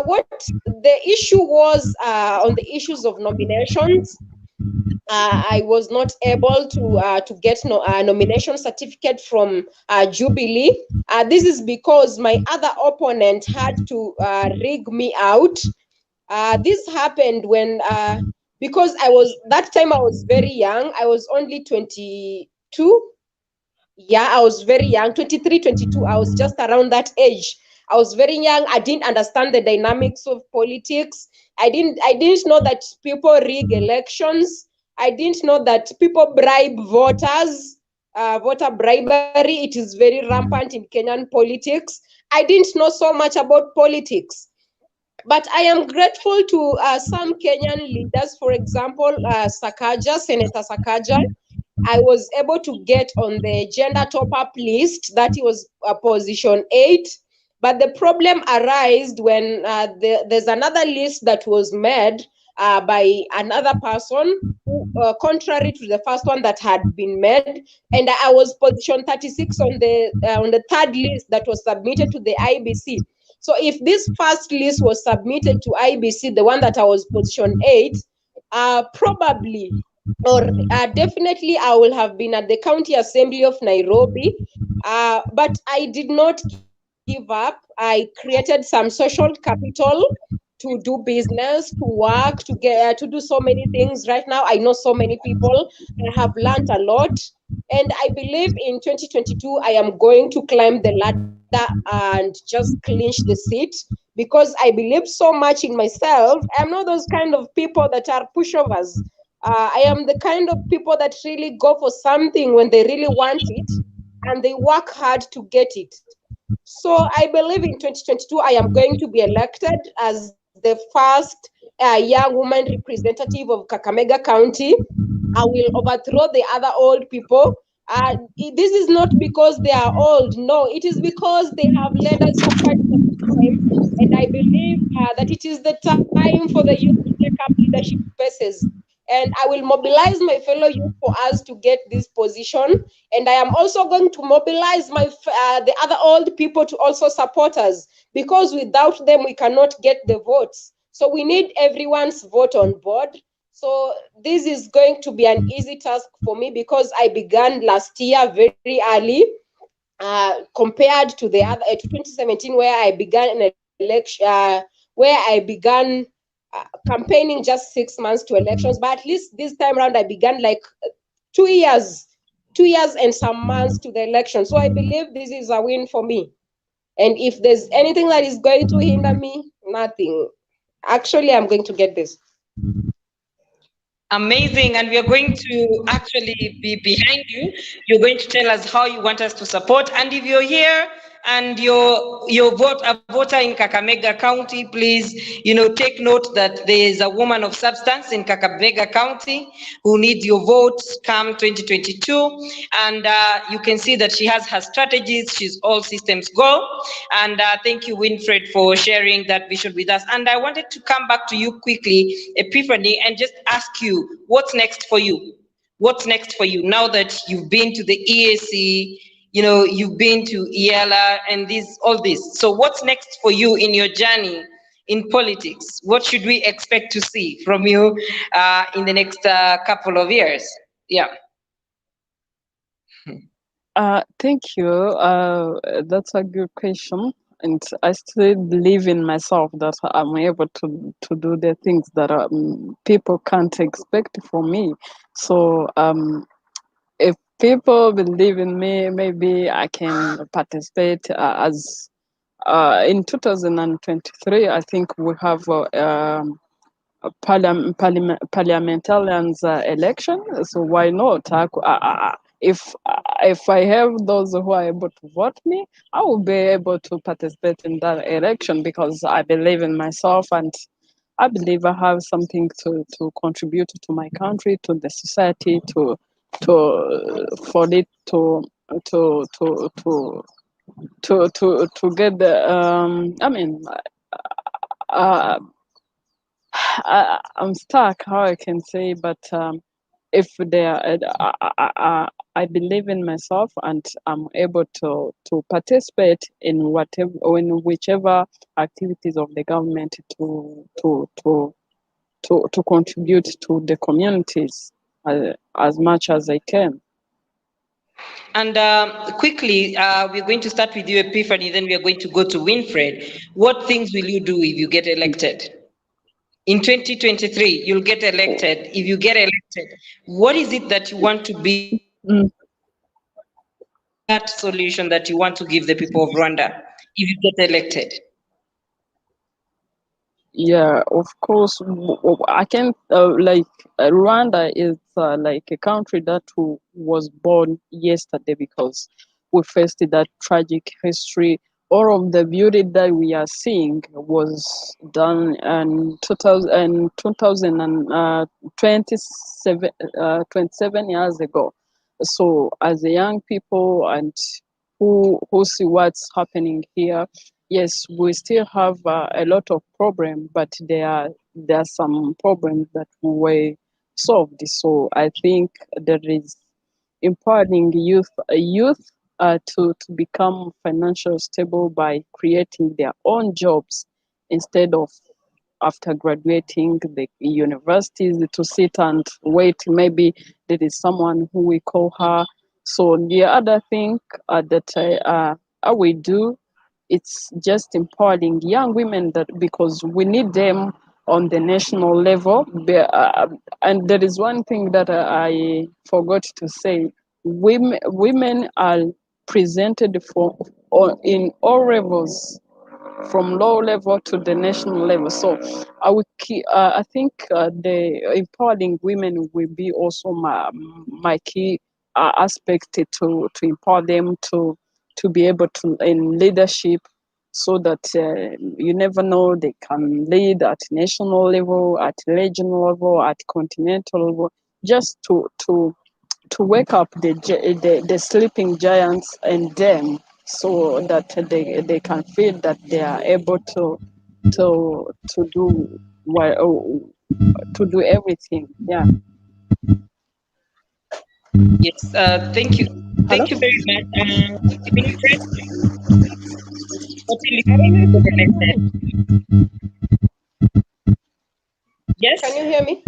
What the issue was on the issues of nominations, I was not able to get nomination certificate from Jubilee. This is because my other opponent had to rig me out. This happened when because I was very young. I was only 22. Yeah, I was very young, 23, 22. I was just around that age. I was very young. I didn't understand the dynamics of politics. I didn't know that people rig elections. I didn't know that people bribe voters. Voter bribery, it is very rampant in Kenyan politics. I didn't know so much about politics. But I am grateful to some Kenyan leaders, for example, Senator Sakaja. I was able to get on the gender top-up list. That was position 8. But the problem arose when there's another list that was made by another person, who, contrary to the first one that had been made, and I was position 36 on the third list that was submitted to the IBC. So if this first list was submitted to IBC, the one that I was position 8, probably or definitely I will have been at the County Assembly of Nairobi. But I did not give up. I created some social capital to do business, to work, to get to do so many things. Right now, I know so many people. I have learned a lot. And I believe in 2022, I am going to climb the ladder and just clinch the seat because I believe so much in myself. I'm not those kind of people that are pushovers. I am the kind of people that really go for something when they really want it and they work hard to get it. So I believe in 2022, I am going to be elected as the first young woman representative of Kakamega County. I will overthrow the other old people. This is not because they are old. No, it is because they have led us for quite some time. And I believe that it is the time for the youth to take up leadership spaces. And I will mobilize my fellow youth for us to get this position. And I am also going to mobilize the other old people to also support us, because without them we cannot get the votes. So we need everyone's vote on board. So this is going to be an easy task for me, because I began last year very early, compared to the other to 2017, where I began an election, where I began campaigning just 6 months to elections. But at least this time around, I began like 2 years, 2 years and some months to the election. So I believe this is a win for me. And if there's anything that is going to hinder me, nothing. Actually, I'm going to get this. Amazing. And we are going to actually be behind you. You're going to tell us how you want us to support. And if you're here and you're a voter in Kakamega County, please, take note that there is a woman of substance in Kakamega County who needs your votes come 2022. And you can see that she has her strategies. She's all systems go. And thank you, Winfred, for sharing that vision with us. And I wanted to come back to you quickly, Epiphany, and just ask you, what's next for you? What's next for you now that you've been to the EAC, you've been to ELA and all this. So what's next for you in your journey in politics? What should we expect to see from you in the next couple of years? Yeah. Thank you. That's a good question. And I still believe in myself that I'm able to do the things that people can't expect from me. So if people believe in me, maybe I can participate as in 2023. I think we have parliamentarians election. So why not? If I have those who are able to vote me, I will be able to participate in that election, because I believe in myself, and I believe I have something to contribute to my country, to the society, for it to get the I'm stuck how I can say, but if there I believe in myself, and I'm able to participate in whichever activities of the government to contribute to the communities as much as I can. And quickly, we're going to start with you, Epiphany, then we are going to go to Winfred. What things will you do if you get elected? In 2023, you'll get elected. If you get elected, what is it that you want to be? That solution that you want to give the people of Rwanda if you get elected? Yeah, of course. I can Rwanda is like a country that was born yesterday, because we faced that tragic history. All of the beauty that we are seeing was done in 27 years ago. So as a young people, and who see what's happening here, yes, we still have a lot of problems, but there are some problems that were solved. So I think there is empowering youth to become financially stable by creating their own jobs, instead of after graduating the universities to sit and wait. Maybe there is someone who will call her. So the other thing that I will do, it's just empowering young women, that because we need them on the national level. And there is one thing that I forgot to say. Women are presented in all levels, from low level to the national level. So I think the empowering women will be also my key aspect to empower them to be able to in leadership, so that you never know, they can lead at national level, at regional level, at continental level. just to wake up the sleeping giants in them, so that they can feel that they are able to do well, to do everything. Yeah. Yes, thank you. Hello? Thank you very much. Winifred, what will you do to get elected? Yes? Can you hear me?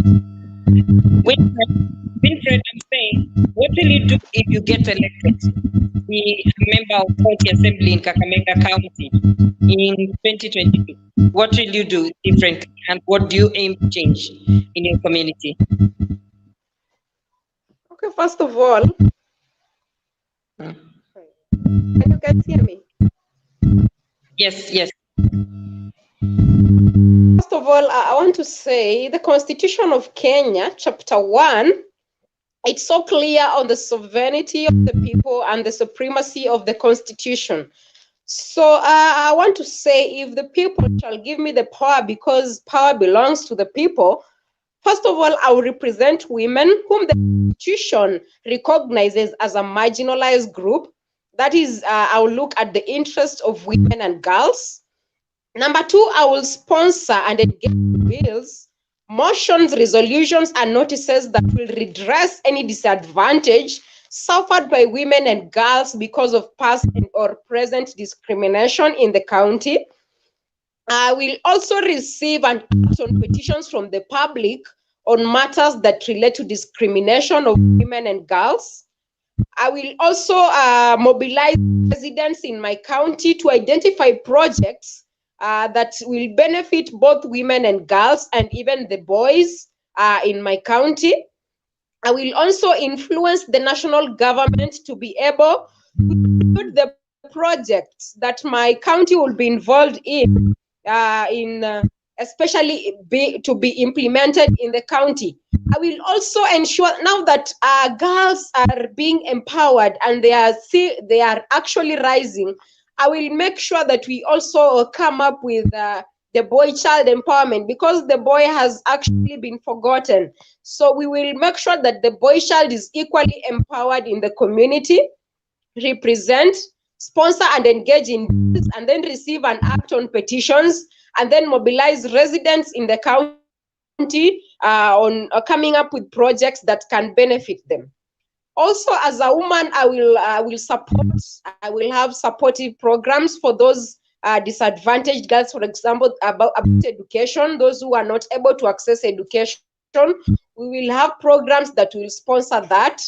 Winfred, I'm saying, what will you do if you get elected to be a member of County Assembly in Kakamega County in 2022? What will you do differently, and what do you aim to change in your community? Okay, first of all, can you guys hear me? Yes, yes. First of all, I want to say the Constitution of Kenya, Chapter 1, it's so clear on the sovereignty of the people and the supremacy of the Constitution. So I want to say, if the people shall give me the power, because power belongs to the people, first of all, I will represent women whom the Constitution recognizes as a marginalized group. That is, I will look at the interests of women and girls. Number two, I will sponsor and engage bills, motions, resolutions, and notices that will redress any disadvantage suffered by women and girls because of past or present discrimination in the county. I will also receive and act on petitions from the public on matters that relate to discrimination of women and girls. I will also mobilize residents in my county to identify projects that will benefit both women and girls and even the boys in my county. I will also influence the national government to be able to include the projects that my county will be involved in especially to be implemented in the county. I will also ensure, now that girls are being empowered and they are actually rising, I will make sure that we also come up with the boy child empowerment, because the boy has actually been forgotten. So we will make sure that the boy child is equally empowered in the community, represent, sponsor and engage in bills, and then receive and act on petitions, and then mobilize residents in the county on coming up with projects that can benefit them. Also, as a woman, I will have supportive programs for those disadvantaged girls, for example, about education, those who are not able to access education. We will have programs that will sponsor that.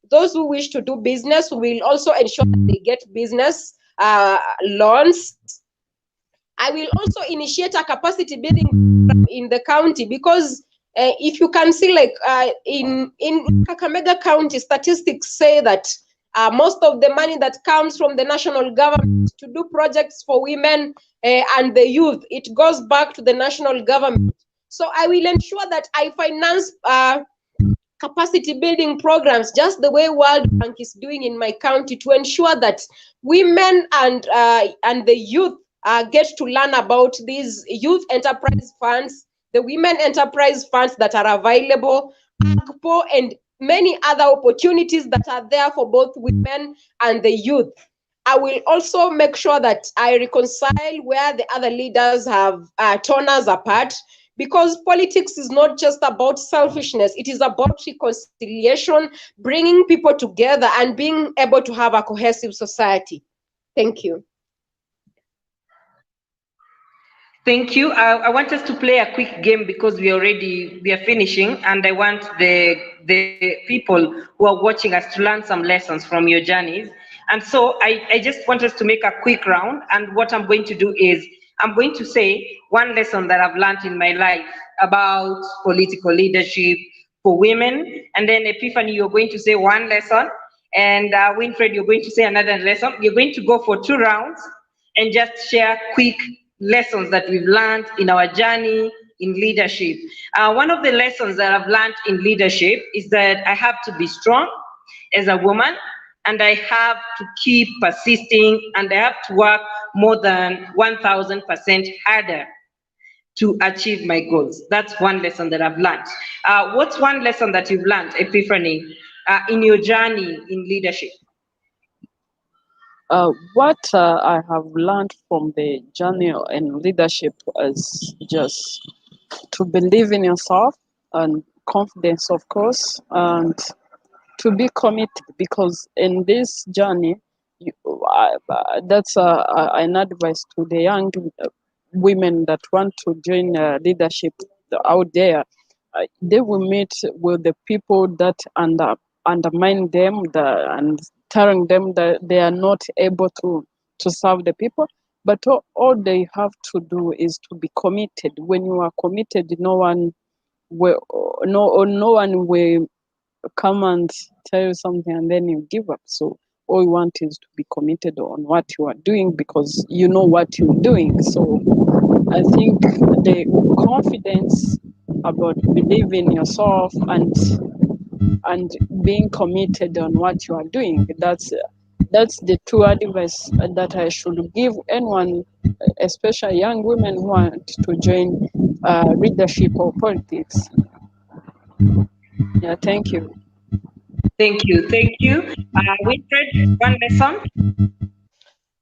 Those who wish to do business, we will also ensure that they get business loans. I will also initiate a capacity building in the county, because if you can see, like in Kakamega County, statistics say that most of the money that comes from the national government to do projects for women and the youth, it goes back to the national government. So I will ensure that I finance capacity building programs, just the way World Bank is doing in my county, to ensure that women and the youth get to learn about these youth enterprise funds, the women enterprise funds that are available, AGPO, and many other opportunities that are there for both women and the youth. I will also make sure that I reconcile where the other leaders have torn us apart, because politics is not just about selfishness. It is about reconciliation, bringing people together and being able to have a cohesive society. Thank you. Thank you. I want us to play a quick game, because we are finishing, and I want the people who are watching us to learn some lessons from your journeys. And so I just want us to make a quick round, and what I'm going to do is I'm going to say one lesson that I've learned in my life about political leadership for women, and then Epiphany, you're going to say one lesson, and Winfred, you're going to say another lesson. You're going to go for 2 rounds and just share quick lessons that we've learned in our journey in leadership. One of the lessons that I've learned in leadership is that I have to be strong as a woman, and I have to keep persisting, and I have to work more than 1000% harder to achieve my goals. That's one lesson that I've learned. What's one lesson that you've learned, Epiphany, in your journey in leadership? What I have learned from the journey in leadership is just to believe in yourself and confidence, of course, and to be committed, because in this journey, you, that's an advice to the young women that want to join leadership out there. They will meet with the people that undermine them and telling them that they are not able to serve the people. But all they have to do is to be committed. When you are committed, no one will come and tell you something and then you give up. So all you want is to be committed on what you are doing because you know what you're doing. So I think the confidence about believing yourself and being committed on what you are doing, that's the true advice that I should give anyone, especially young women who want to join leadership or politics. Yeah, thank you. Thank you. Thank you. Winfred, one lesson?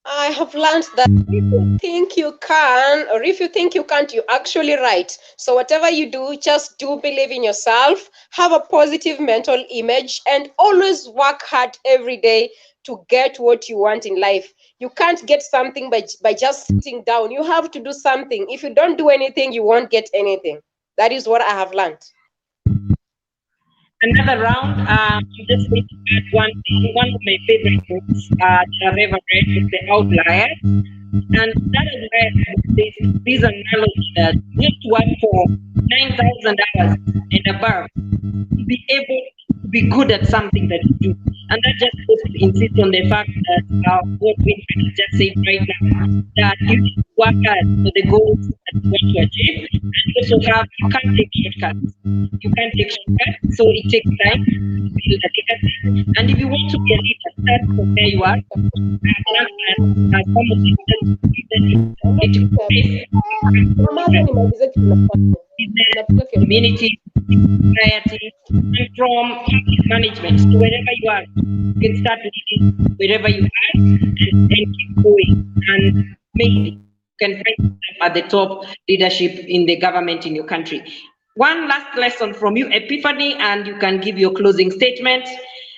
I have learned that if you think you can, or if you think you can't, you're actually right. So whatever you do, just do believe in yourself, have a positive mental image, and always work hard every day to get what you want in life. You can't get something by just sitting down. You have to do something. If you don't do anything, you won't get anything. That is what I have learned. Another round. I'm just going to add one thing. One of my favorite books that I've ever read is The Outliers. And that is this analogy that you have to work for 9,000 hours and above to be able to be good at something that you do. And that just goes to insist on the fact that what Winfred just said right now, that you need to work hard for the goals that you want to achieve, and also you can't take shortcuts. You can't take shortcuts, so it takes time to build a legacy. And if you want to be a leader, start from where you are. As some of the community, society, and from public management. So wherever you are, you can start leading wherever you are and keep going. And maybe you can find yourself at the top leadership in the government in your country. One last lesson from you, Epiphany, and you can give your closing statement,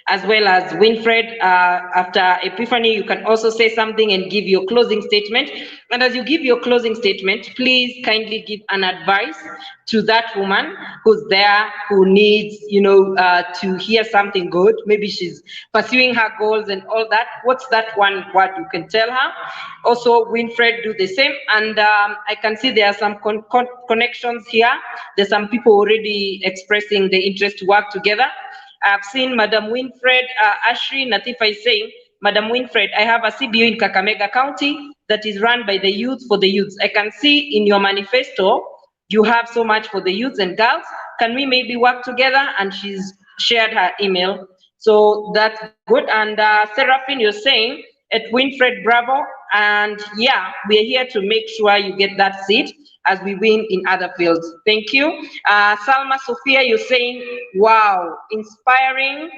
as well as Winfred. After Epiphany, you can also say something and give your closing statement. And as you give your closing statement, please kindly give an advice to that woman who's there, who needs, to hear something good. Maybe she's pursuing her goals and all that. What's that one word you can tell her? Also, Winfred, do the same. And I can see there are some connections here. There's some people already expressing the interest to work together. I've seen Madam Winfred, Ashri Natifa is saying, Madam Winfred, I have a CBU in Kakamega County that is run by the youth for the youths. I can see in your manifesto, you have so much for the youths and girls. Can we maybe work together? And she's shared her email. So that's good. And Seraphine, you're saying, at Winfred, bravo. And yeah, we're here to make sure you get that seat as we win in other fields. Thank you. Salma Sophia, you're saying, wow, inspiring.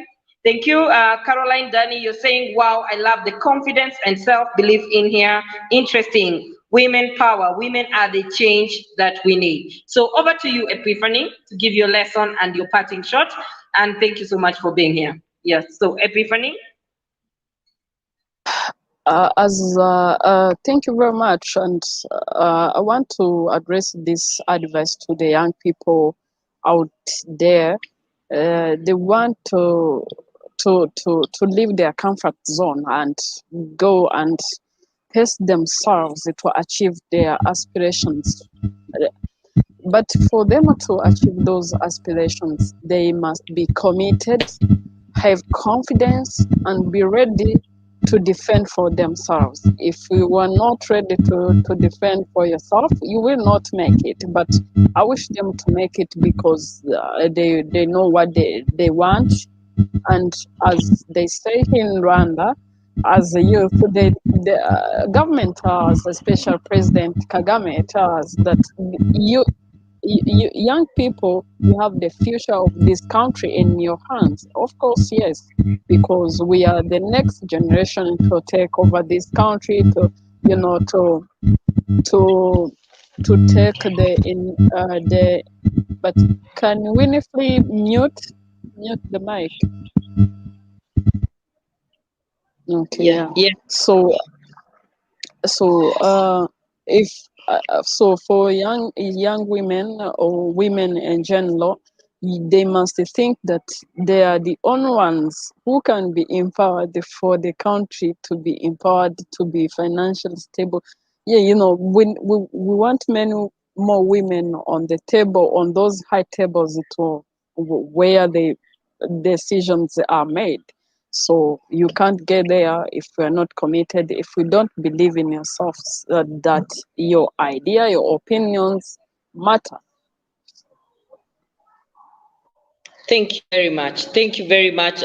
Thank you. Caroline Danny, you're saying, wow, I love the confidence and self-belief in here. Interesting. Women power. Women are the change that we need. So over to you, Epiphany, to give your lesson and your parting shot. And thank you so much for being here. Yes, so Epiphany. Thank you very much, and I want to address this advice to the young people out there. They want to leave their comfort zone and go and test themselves to achieve their aspirations. But for them to achieve those aspirations, they must be committed, have confidence, and be ready to defend for themselves. If you are not ready to defend for yourself, you will not make it. But I wish them to make it because they know what they want. And as they say in Rwanda, as a youth, the government tells, the special president Kagame tells that young people, you have the future of this country in your hands. Of course, yes, because we are the next generation to take over this country, to you know to take the. But can Winifrey mute the mic? Okay, yeah. Yeah. So if so for young women or women in general, they must think that they are the only ones who can be empowered for the country to be empowered, to be financially stable. Yeah, we want many more women on the table, on those high tables where the decisions are made. So you can't get there if we're not committed, if we don't believe in yourselves, that your idea, your opinions matter. Thank you very much. Thank you very much,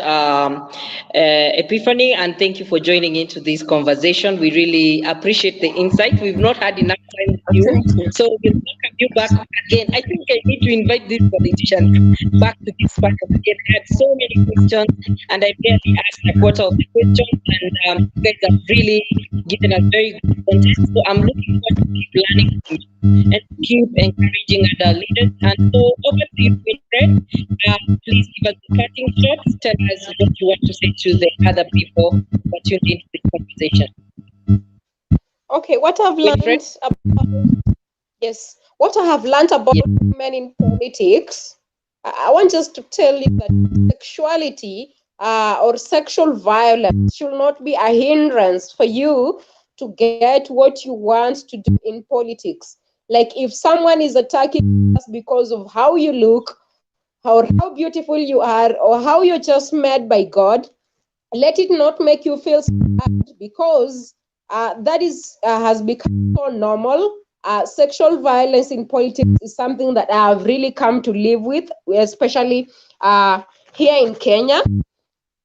Epiphany, and thank you for joining into this conversation. We really appreciate the insight. We've not had enough time with you, Thank you. so we'll welcome you back again. I think I need to invite these politicians back to this part of the game. I had so many questions, and I barely asked a quarter of the questions, and you guys have really given us very good content. So I'm looking forward to keep learning from you and keep encouraging other leaders. And so over to you, Winfred. Please give us the cutting shots. Tell us what you want to say to the other people who are tuned into this conversation. Okay, what I've learned about, yes, what I have learned about women in politics, I want just to tell you that sexuality or sexual violence should not be a hindrance for you to get what you want to do in politics. Like if someone is attacking us because of how you look, or how beautiful you are, or how you're just made by God, let it not make you feel sad, because that is has become so normal. Sexual violence in politics is something that I have really come to live with, especially here in Kenya.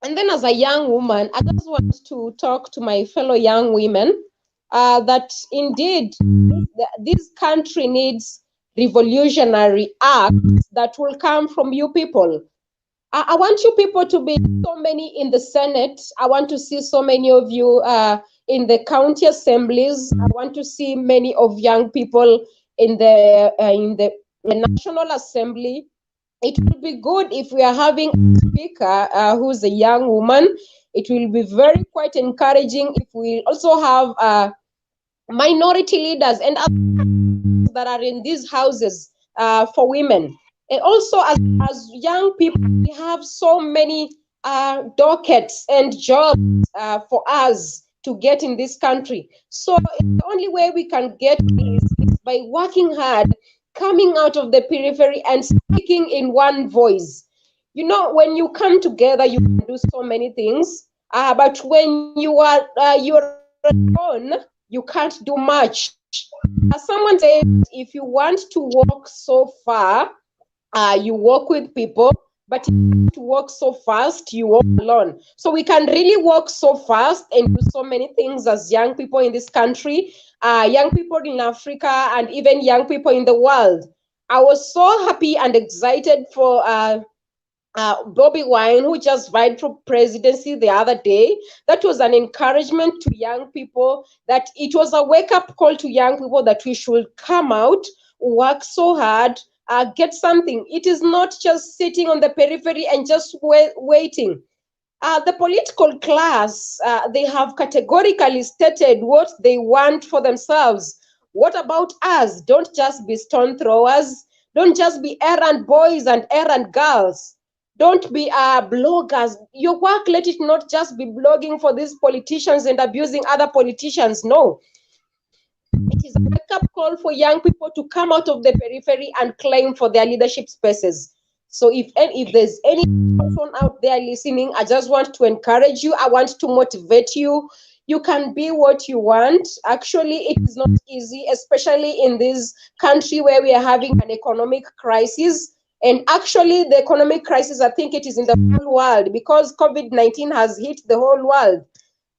And then as a young woman, I just want to talk to my fellow young women that indeed this country needs revolutionary acts that will come from you people. I want you people to be so many in the Senate. I want to see so many of you in the county assemblies. I want to see many of young people in the National Assembly. It will be good if we are having a speaker who's a young woman. It will be very quite encouraging if we also have minority leaders and others that are in these houses for women. And also, as young people, we have so many dockets and jobs for us to get in this country. So the only way we can get is by working hard, coming out of the periphery and speaking in one voice. You know, when you come together, you can do so many things. But when you're alone, you can't do much. As someone said, if you want to walk so far, you walk with people, but if you want to walk so fast, you walk alone. So we can really walk so fast and do so many things as young people in this country, young people in Africa, and even young people in the world. I was so happy and excited for Bobby Wine, who just vied for presidency the other day. That was an encouragement to young people, that it was a wake-up call to young people that we should come out, work so hard, get something. It is not just sitting on the periphery and just waiting. The political class, they have categorically stated what they want for themselves. What about us? Don't just be stone throwers. Don't just be errand boys and errand girls. Don't be bloggers. Your work, let it not just be blogging for these politicians and abusing other politicians. No. It is a wake-up call for young people to come out of the periphery and claim for their leadership spaces. So if there's any person out there listening, I just want to encourage you. I want to motivate you. You can be what you want. Actually, it is not easy, especially in this country where we are having an economic crisis. And actually, the economic crisis, I think it is in the whole world, because COVID-19 has hit the whole world.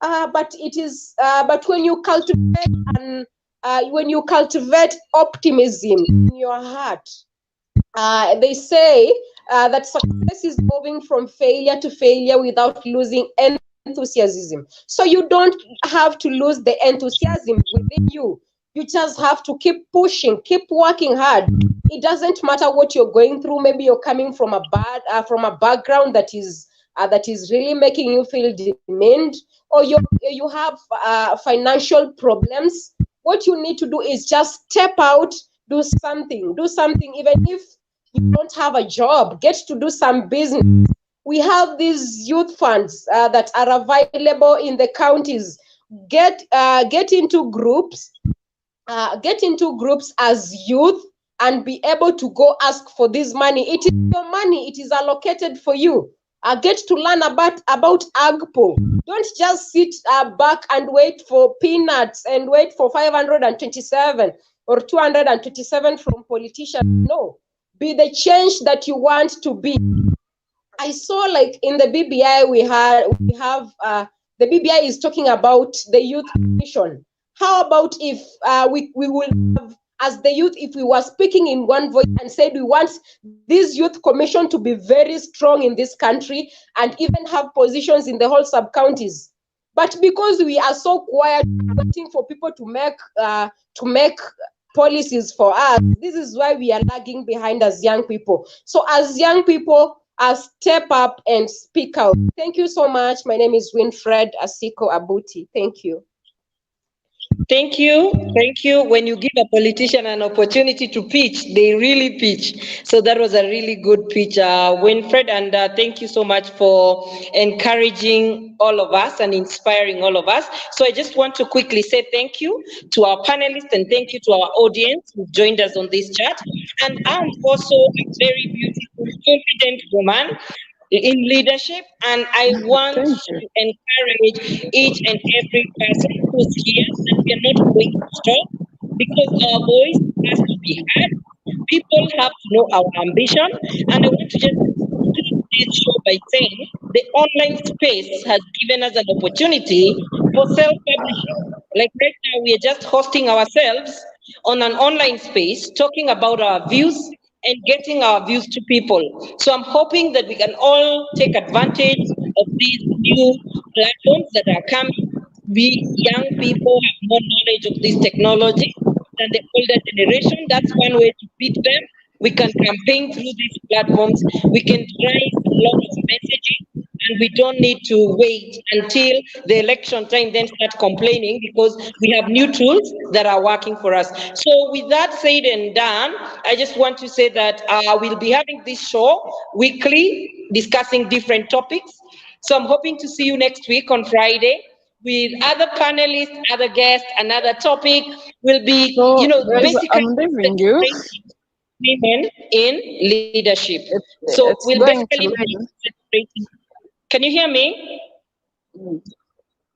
but it is but when you cultivate optimism in your heart, they say that success is moving from failure to failure without losing enthusiasm. So you don't have to lose the enthusiasm within you. You just have to keep pushing, keep working hard. It doesn't matter what you're going through. Maybe you're coming from a background that is really making you feel demeaned, or you have financial problems. What you need to do is just step out, do something, even if you don't have a job, get to do some business. We have these youth funds that are available in the counties. Get into groups, as youth, and be able to go ask for this money. It is your money, it is allocated for you. Get to learn about AGPO. Don't just sit back and wait for peanuts and wait for 527 or 227 from politicians. No, be the change that you want to be. I saw, like, in the BBI, we have the BBI is talking about the youth commission. How about if we will have, as the youth, if we were speaking in one voice and said we want this youth commission to be very strong in this country and even have positions in the whole sub-counties. But because we are so quiet, waiting for people to make policies for us, this is why we are lagging behind as young people. So as young people, step up and speak out. Thank you so much. My name is Winfred Asiko Abuti. Thank you. Thank you. Thank you. When you give a politician an opportunity to pitch, they really pitch. So that was a really good pitch, Winfred. And thank you so much for encouraging all of us and inspiring all of us. So I just want to quickly say thank you to our panelists and thank you to our audience who joined us on this chat. And I'm also a very beautiful, confident woman in leadership, and I want to encourage each and every person who's here that we are not going to stop, because our voice has to be heard. People have to know our ambition, and I want to just conclude this show by saying the online space has given us an opportunity for self-publishing. Like right now, we are just hosting ourselves on an online space, talking about our views and getting our views to people. So I'm hoping that we can all take advantage of these new platforms that are coming. We young people have more knowledge of this technology than the older generation. That's one way to beat them. We can campaign through these platforms. We can drive a lot of messaging, and we don't need to wait until the election time then start complaining, because we have new tools that are working for us. So with that said and done, I just want to say that we'll be having this show weekly, discussing different topics. So I'm hoping to see you next week on Friday with other panelists, other guests, another topic. Will be, So, guys, basically I'm leaving you. women in leadership. So It's we'll going basically to be rain. celebrating. Can you hear me? Can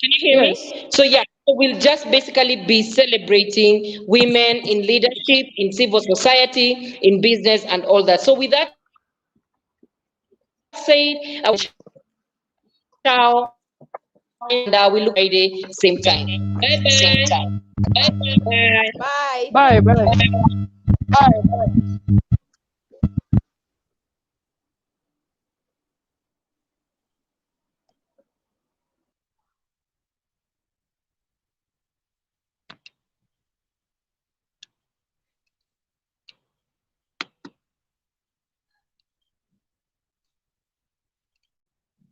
you hear Yes. me? So yeah, so we'll just basically be celebrating women in leadership, in civil society, in business, and all that. So with that said, I will ciao, and we look Friday same time. Bye bye. Bye bye. Bye. Bye. Bye. Bye.